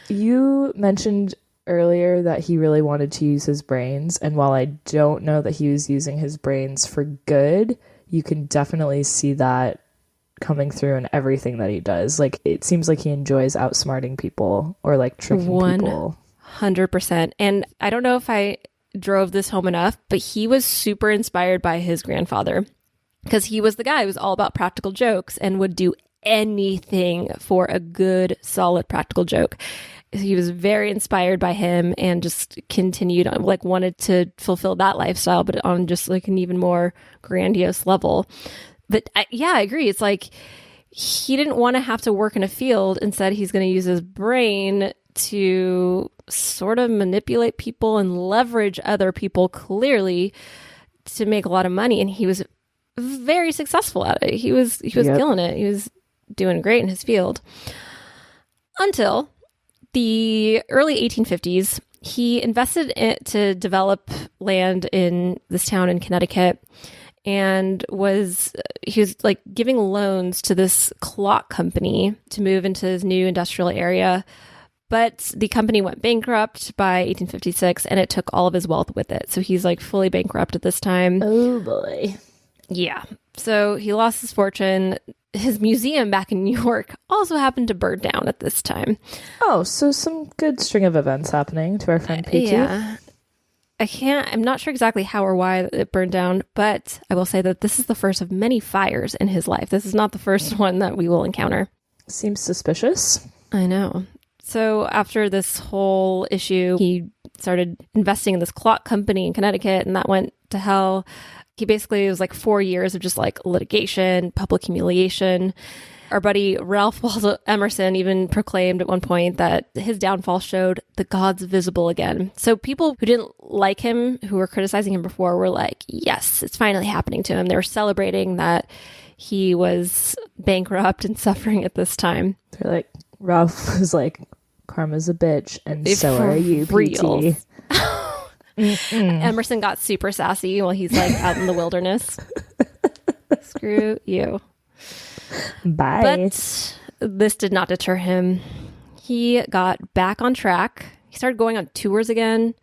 Speaker 1: You mentioned earlier that he really wanted to use his brains, and while I don't know that he was using his brains for good, you can definitely see that coming through in everything that he does. Like, it seems like he enjoys outsmarting people or like tricking people.
Speaker 2: 100%. And I don't know if I drove this home enough, but he was super inspired by his grandfather, because he was the guy who was all about practical jokes and would do anything for a good, solid practical joke. He was very inspired by him and just continued on, like, wanted to fulfill that lifestyle, but on just like an even more grandiose level. But I agree. It's like he didn't want to have to work in a field. Instead, he's going to use his brain to sort of manipulate people and leverage other people clearly to make a lot of money. And he was very successful at it. He was killing it. He was doing great in his field until the early 1850s. He invested to develop land in this town in Connecticut, and he was like giving loans to this clock company to move into his new industrial area. But the company went bankrupt by 1856, and it took all of his wealth with it. So he's like fully bankrupt at this time.
Speaker 1: Oh boy.
Speaker 2: Yeah. So he lost his fortune. His museum back in New York also happened to burn down at this time.
Speaker 1: Oh, so some good string of events happening to our friend PT.
Speaker 2: Yeah. I'm not sure exactly how or why it burned down, but I will say that this is the first of many fires in his life. This is not the first one that we will encounter.
Speaker 1: Seems suspicious.
Speaker 2: I know. So after this whole issue, he started investing in this clock company in Connecticut, and that went to hell. He basically, it was like 4 years of just like litigation, public humiliation. Our buddy Ralph Waldo Emerson even proclaimed at one point that his downfall showed the gods visible again. So people who didn't like him, who were criticizing him before, were like, yes, it's finally happening to him. They were celebrating that he was bankrupt and suffering at this time.
Speaker 1: They're like, Ralph was like, karma's a bitch, and so are you, PT.
Speaker 2: Emerson got super sassy while he's like out in the wilderness. Screw you.
Speaker 1: Bye.
Speaker 2: But this did not deter him. He got back on track. He started going on tours again.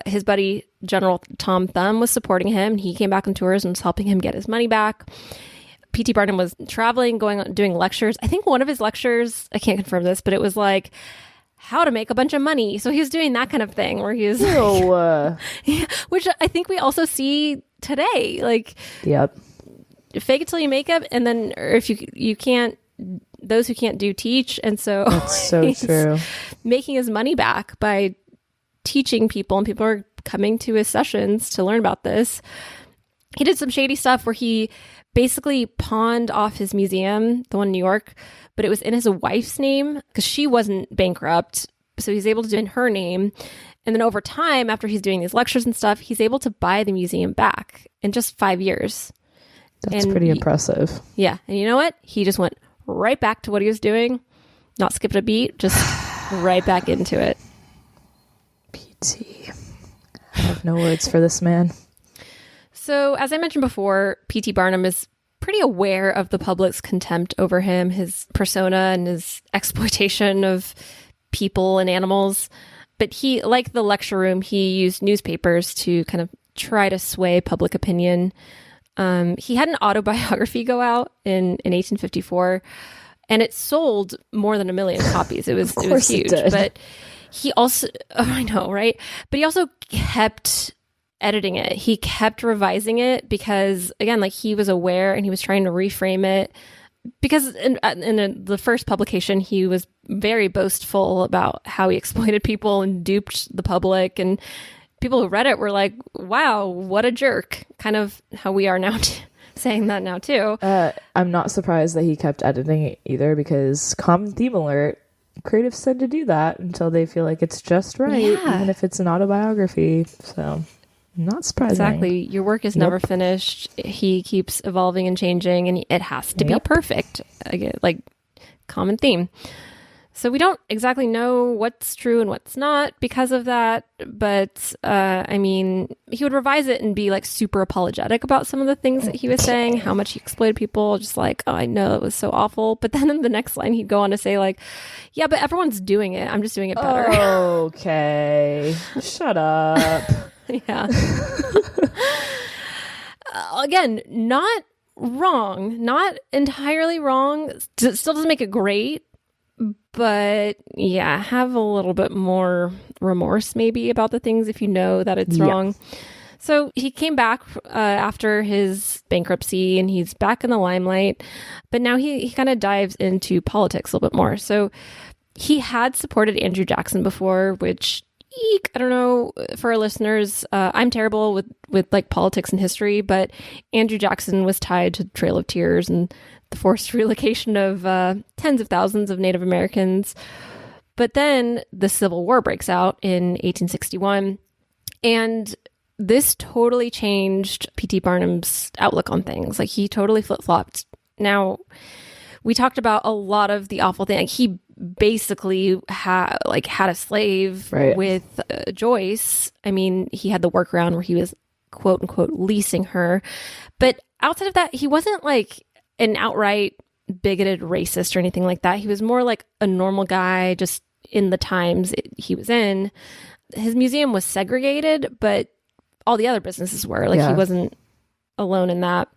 Speaker 2: His buddy, General Tom Thumb, was supporting him. He came back on tours and was helping him get his money back. P.T. Barnum was traveling, doing lectures. I think one of his lectures, I can't confirm this, but it was like how to make a bunch of money. So he was doing that kind of thing where he was yeah, which I think we also see today. Like,
Speaker 1: yep.
Speaker 2: Fake it till you make it, and then or if you can't, those who can't do teach. And so
Speaker 1: that's so true.
Speaker 2: Making his money back by teaching people, and people are coming to his sessions to learn about this. He did some shady stuff where he basically pawned off his museum, the one in New York, but it was in his wife's name because she wasn't bankrupt. So he's able to do it in her name. And then over time, after he's doing these lectures and stuff, he's able to buy the museum back in just 5 years.
Speaker 1: That's pretty impressive.
Speaker 2: Yeah. And you know what? He just went right back to what he was doing, not skipped a beat, just right back into it.
Speaker 1: PT. I have no words for this man.
Speaker 2: So as I mentioned before, P.T. Barnum is pretty aware of the public's contempt over him, his persona, and his exploitation of people and animals. But he, like the lecture room, he used newspapers to kind of try to sway public opinion. He had an autobiography go out in 1854, and it sold more than 1 million copies. It was huge. But he also, I know, right? But he also kept editing it. He kept revising it because, again, like he was aware and he was trying to reframe it. Because in the first publication, he was very boastful about how he exploited people and duped the public. And people who read it were like, wow, what a jerk. Kind of how we are now saying that now, too.
Speaker 1: I'm not surprised that he kept editing it either, because common theme alert, creatives tend to do that until they feel like it's just right, even if it's an autobiography. So... not surprising.
Speaker 2: Exactly. Your work is never finished. He keeps evolving and changing, and it has to be perfect. Again, like, common theme. So we don't exactly know what's true and what's not because of that. But, I mean, he would revise it and be, like, super apologetic about some of the things that he was saying, how much he exploited people, just like, oh, I know it was so awful. But then in the next line, he'd go on to say, like, yeah, but everyone's doing it. I'm just doing it better.
Speaker 1: Okay. Shut up.
Speaker 2: Yeah. Again, not wrong, not entirely wrong. Still doesn't make it great, but yeah, have a little bit more remorse maybe about the things if you know that it's wrong. So he came back after his bankruptcy, and he's back in the limelight, but now he kind of dives into politics a little bit more. So he had supported Andrew Jackson before, which... I don't know, for our listeners, I'm terrible with like politics and history, but Andrew Jackson was tied to the Trail of Tears and the forced relocation of tens of thousands of Native Americans. But then the Civil War breaks out in 1861, and this totally changed P.T. Barnum's outlook on things. Like, he totally flip-flopped. Now, we talked about a lot of the awful thing. Like, he basically had a slave with Joyce. I mean, he had the workaround where he was quote unquote leasing her, but outside of that, he wasn't like an outright bigoted racist or anything like that. He was more like a normal guy, just in the times he was in. His museum was segregated, but all the other businesses were. Like, he wasn't alone in that.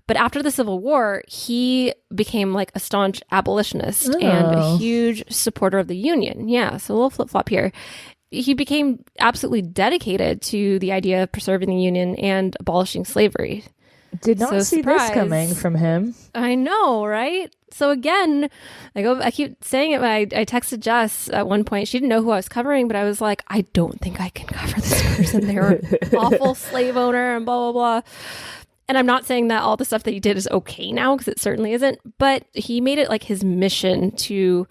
Speaker 2: But after the Civil War, he became like a staunch abolitionist and a huge supporter of the Union. Yeah, so a little flip-flop here. He became absolutely dedicated to the idea of preserving the Union and abolishing slavery.
Speaker 1: Did not see this coming from him.
Speaker 2: I know, right? So again, I keep saying it, but I texted Jess at one point. She didn't know who I was covering, but I was like, I don't think I can cover this person. They were awful slave owner and blah, blah, blah. And I'm not saying that all the stuff that he did is okay now, because it certainly isn't, but he made it like his mission to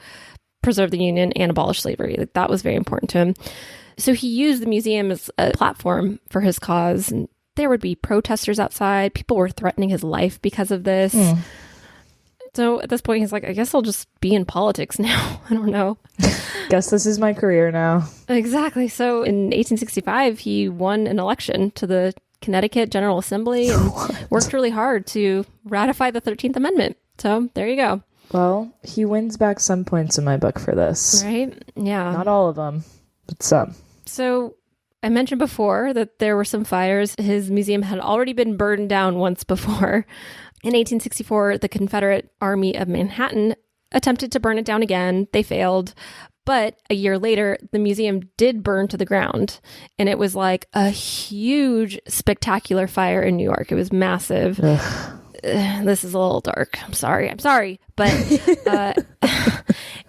Speaker 2: preserve the Union and abolish slavery. Like, that was very important to him. So he used the museum as a platform for his cause, and there would be protesters outside. People were threatening his life because of this. So at this point, he's like, I guess I'll just be in politics now. I don't know.
Speaker 1: Guess this is my career now.
Speaker 2: Exactly. So in 1865, he won an election to the Connecticut General Assembly and worked really hard to ratify the 13th Amendment. So there you go.
Speaker 1: Well, he wins back some points in my book for this.
Speaker 2: Right? Yeah.
Speaker 1: Not all of them, but some.
Speaker 2: So I mentioned before that there were some fires. His museum had already been burned down once before. In 1864, the Confederate Army of Manhattan attempted to burn it down again. They failed. But a year later, the museum did burn to the ground. And it was like a huge, spectacular fire in New York. It was massive. This is a little dark. I'm sorry. But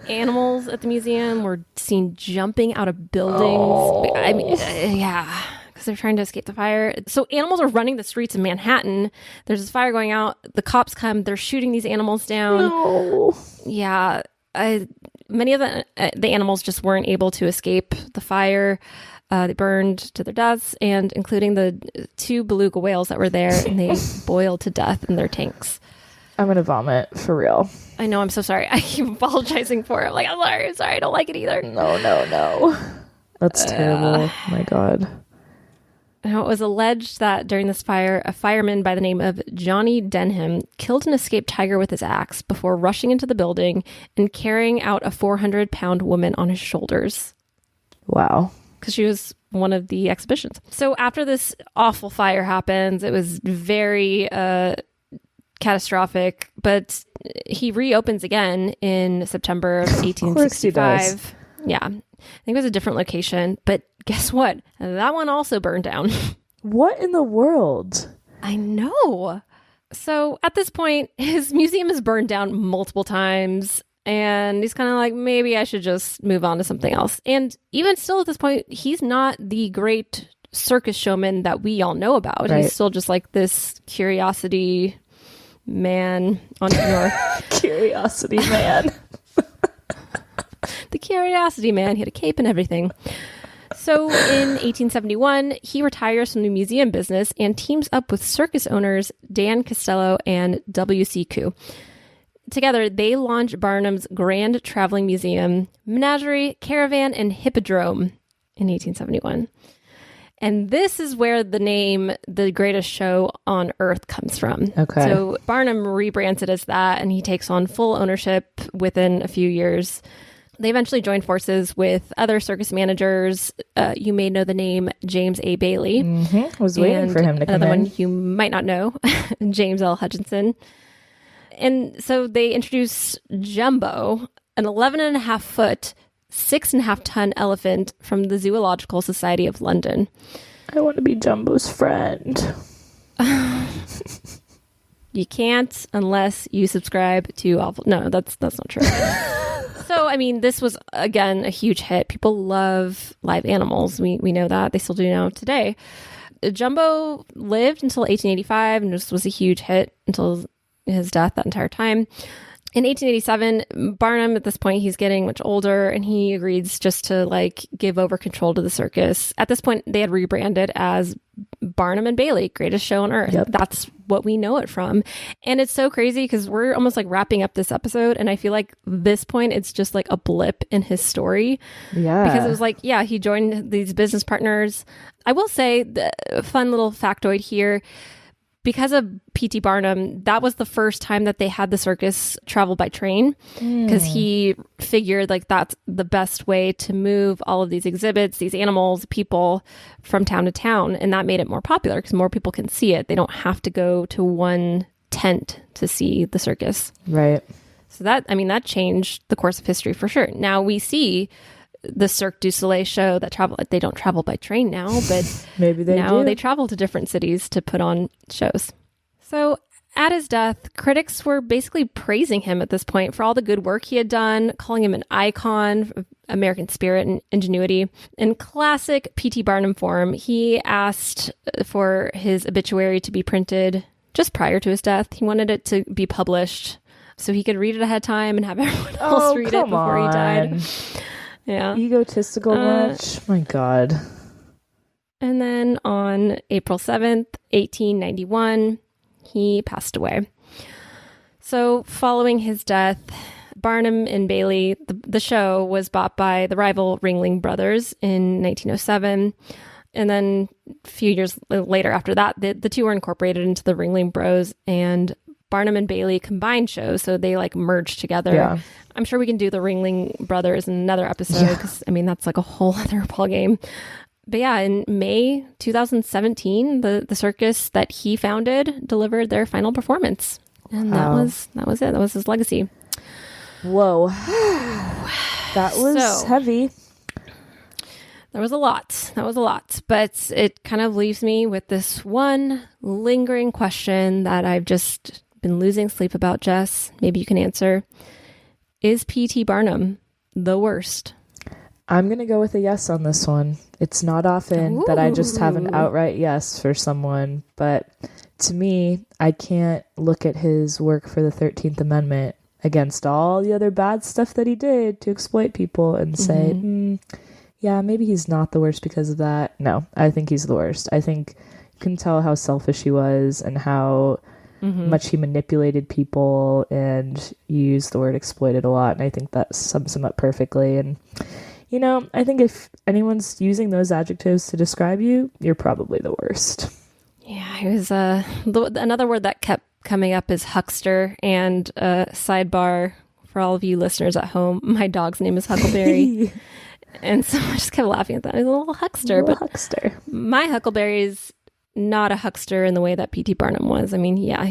Speaker 2: animals at the museum were seen jumping out of buildings. I mean, yeah, because they're trying to escape the fire. So animals are running the streets of Manhattan. There's this fire going out. The cops come. They're shooting these animals down. No. Yeah. Many of the animals just weren't able to escape the fire. They burned to their deaths, and including the 2 beluga whales that were there, and they boiled to death in their tanks.
Speaker 1: I'm going to vomit, for real.
Speaker 2: I know, I'm so sorry. I keep apologizing for it. I'm like, I'm sorry, I don't like it either.
Speaker 1: No. That's terrible. Oh my God.
Speaker 2: Now, it was alleged that during this fire, a fireman by the name of Johnny Denham killed an escaped tiger with his axe before rushing into the building and carrying out a 400-pound woman on his shoulders.
Speaker 1: Wow.
Speaker 2: Because she was one of the exhibitions. So after this awful fire happens, it was very catastrophic, but he reopens again in September of 1865. Yeah. I think it was a different location, but guess what? That one also burned down.
Speaker 1: What in the world?
Speaker 2: I know. So at this point, his museum is burned down multiple times, and he's kind of like, maybe I should just move on to something else. And even still at this point, he's not the great circus showman that we all know about. Right. He's still just like this curiosity man entrepreneur.
Speaker 1: Curiosity man.
Speaker 2: The curiosity man. He had a cape and everything. So in 1871, he retires from the museum business and teams up with circus owners Dan Costello and W.C. Koo. Together, they launch Barnum's Grand Traveling Museum, Menagerie, Caravan, and Hippodrome in 1871. And this is where the name The Greatest Show on Earth comes from.
Speaker 1: Okay.
Speaker 2: So Barnum rebrands it as that, and he takes on full ownership within a few years. They eventually joined forces with other circus managers. You may know the name James A. Bailey.
Speaker 1: Mm-hmm. I was waiting for him to come in.
Speaker 2: Another one you might not know, James L. Hutchinson. And so they introduced Jumbo, an 11.5-foot, 6.5-ton elephant from the Zoological Society of London.
Speaker 1: I want to be Jumbo's friend.
Speaker 2: You can't unless you subscribe to Awful. No, that's not true. So, I mean, this was, again, a huge hit. People love live animals. We know that. They still do now today. Jumbo lived until 1885 and just was a huge hit until his death that entire time. In 1887, Barnum, at this point, he's getting much older, and he agrees just to, like, give over control to the circus. At this point, they had rebranded as Barnum and Bailey, Greatest Show on Earth.
Speaker 1: Yep.
Speaker 2: That's what we know it from. And it's so crazy because we're almost like wrapping up this episode, and I feel like this point, it's just like a blip in his story.
Speaker 1: Yeah.
Speaker 2: Because it was like, yeah, he joined these business partners. I will say, the fun little factoid here, because of P.T. Barnum, that was the first time that they had the circus travel by train, because he figured like that's the best way to move all of these exhibits, these animals, people from town to town. And that made it more popular because more people can see it. They don't have to go to one tent to see the circus.
Speaker 1: Right.
Speaker 2: So that changed the course of history for sure. Now we see the Cirque du Soleil show that they don't travel by train now, but
Speaker 1: maybe
Speaker 2: they travel to different cities to put on shows. So at his death, critics were basically praising him at this point for all the good work he had done, calling him an icon of American spirit and ingenuity. In classic P.T. Barnum form, he asked for his obituary to be printed just prior to his death. He wanted it to be published so he could read it ahead of time and have everyone else read it before he died. Yeah.
Speaker 1: Egotistical much? My God.
Speaker 2: And then on April 7th, 1891, he passed away. So following his death, Barnum and Bailey, the show was bought by the rival Ringling Brothers in 1907. And then a few years later after that, the two were incorporated into the Ringling Bros, and Barnum and Bailey combined shows, so they like merged together. Yeah. I'm sure we can do the Ringling Brothers in another episode because that's like a whole other ballgame. But yeah, in May 2017, the circus that he founded delivered their final performance, and that was it. That was his legacy.
Speaker 1: Whoa, that was heavy.
Speaker 2: That was a lot, but it kind of leaves me with this one lingering question that I've just been losing sleep about, Jess. Maybe you can answer. Is P.T. Barnum the worst?
Speaker 1: I'm going to go with a yes on this one. It's not often that I just have an outright yes for someone, but to me, I can't look at his work for the 13th Amendment against all the other bad stuff that he did to exploit people and say, yeah, maybe he's not the worst because of that. No, I think he's the worst. I think you can tell how selfish he was and how much he manipulated people, and you use the word exploited a lot, and I think that sums him up perfectly. And You know, I think if anyone's using those adjectives to describe you, you're probably the worst.
Speaker 2: Yeah, he was another word that kept coming up is huckster. And sidebar for all of you listeners at home, my dog's name is Huckleberry. And so I just kept laughing at that. He's a little huckster.
Speaker 1: Huckster.
Speaker 2: My Huckleberry's not a huckster in the way that P.T. Barnum was. I mean, yeah,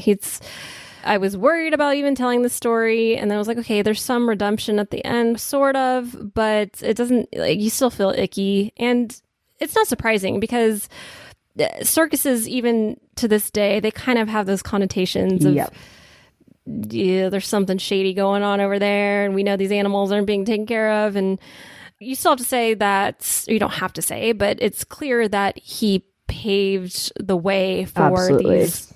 Speaker 2: I was worried about even telling the story, and then I was like, okay, there's some redemption at the end, sort of, but it doesn't, like, you still feel icky. And it's not surprising because circuses, even to this day, they kind of have those connotations of, yeah, there's something shady going on over there, and we know these animals aren't being taken care of. And you still have to say that, or you don't have to say, but it's clear that he paved the way for these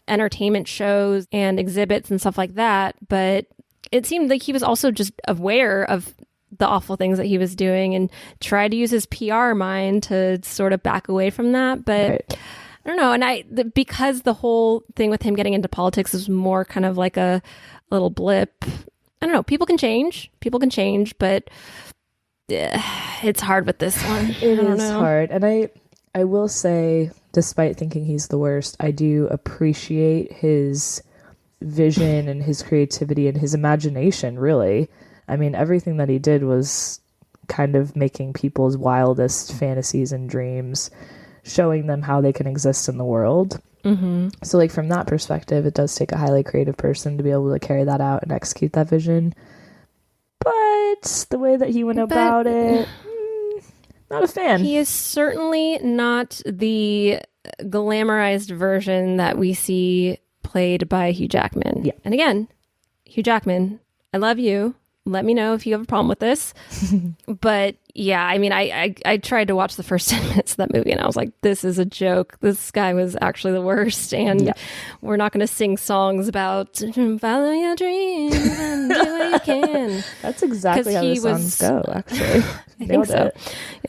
Speaker 2: entertainment shows and exhibits and stuff like that. But it seemed like he was also just aware of the awful things that he was doing and tried to use his PR mind to sort of back away from that. But I don't know. And because the whole thing with him getting into politics is more kind of like a little blip. I don't know. People can change, but it's hard with this one.
Speaker 1: It is hard. And I will say, despite thinking he's the worst, I do appreciate his vision and his creativity and his imagination, really. I mean, everything that he did was kind of making people's wildest fantasies and dreams, showing them how they can exist in the world. Mm-hmm. So, like, from that perspective, it does take a highly creative person to be able to carry that out and execute that vision. But the way that he went about it... not a fan.
Speaker 2: He is certainly not the glamorized version that we see played by Hugh Jackman.
Speaker 1: Yeah.
Speaker 2: And again, Hugh Jackman, I love you. Let me know if you have a problem with this. But yeah, I mean, I tried to watch the first 10 minutes of that movie and I was like, this is a joke. This guy was actually the worst. And we're not going to sing songs about follow your dreams and do what you can.
Speaker 1: That's exactly how the songs go, actually.
Speaker 2: I think so.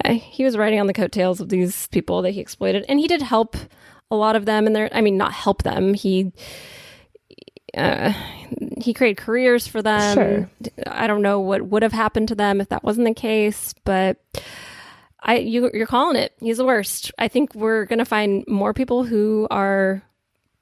Speaker 2: Yeah, he was riding on the coattails of these people that he exploited. And he did help a lot of them. Not help them. He created careers for them.
Speaker 1: Sure.
Speaker 2: I don't know what would have happened to them if that wasn't the case, but you're calling it. He's the worst. I think we're going to find more people who are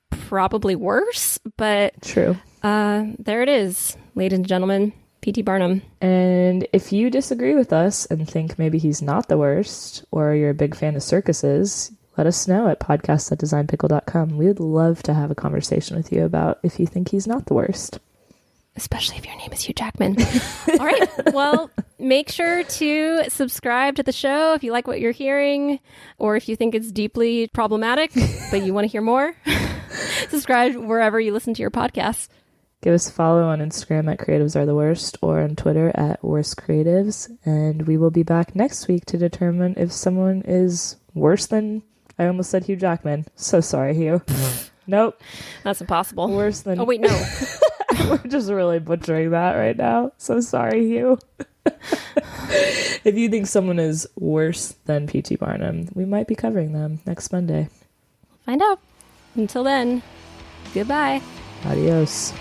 Speaker 2: probably worse, but
Speaker 1: true.
Speaker 2: There it is, ladies and gentlemen, P.T. Barnum.
Speaker 1: And if you disagree with us and think maybe he's not the worst, or you're a big fan of circuses, let us know at podcast@designpickle.com. We would love to have a conversation with you about if you think he's not the worst.
Speaker 2: Especially if your name is Hugh Jackman. All right. Well, make sure to subscribe to the show if you like what you're hearing, or if you think it's deeply problematic, but you want to hear more. Subscribe wherever you listen to your podcasts.
Speaker 1: Give us a follow on Instagram at Creatives Are The Worst, or on Twitter at Worst Creatives. And we will be back next week to determine if someone is worse than... I almost said Hugh Jackman. So sorry, Hugh. Nope.
Speaker 2: That's impossible.
Speaker 1: Worse than...
Speaker 2: Oh, wait, no.
Speaker 1: We're just really butchering that right now. So sorry, Hugh. If you think someone is worse than P.T. Barnum, we might be covering them next Monday.
Speaker 2: Find out. Until then, goodbye.
Speaker 1: Adios.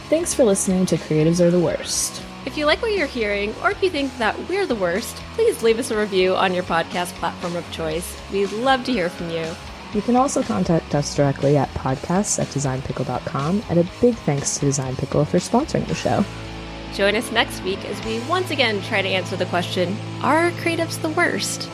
Speaker 1: Thanks for listening to Creatives Are The Worst.
Speaker 2: If you like what you're hearing, or if you think that we're the worst, please leave us a review on your podcast platform of choice. We'd love to hear from you.
Speaker 1: You can also contact us directly at podcasts@designpickle.com, and a big thanks to Design Pickle for sponsoring the show.
Speaker 2: Join us next week as we once again try to answer the question, are creatives the worst?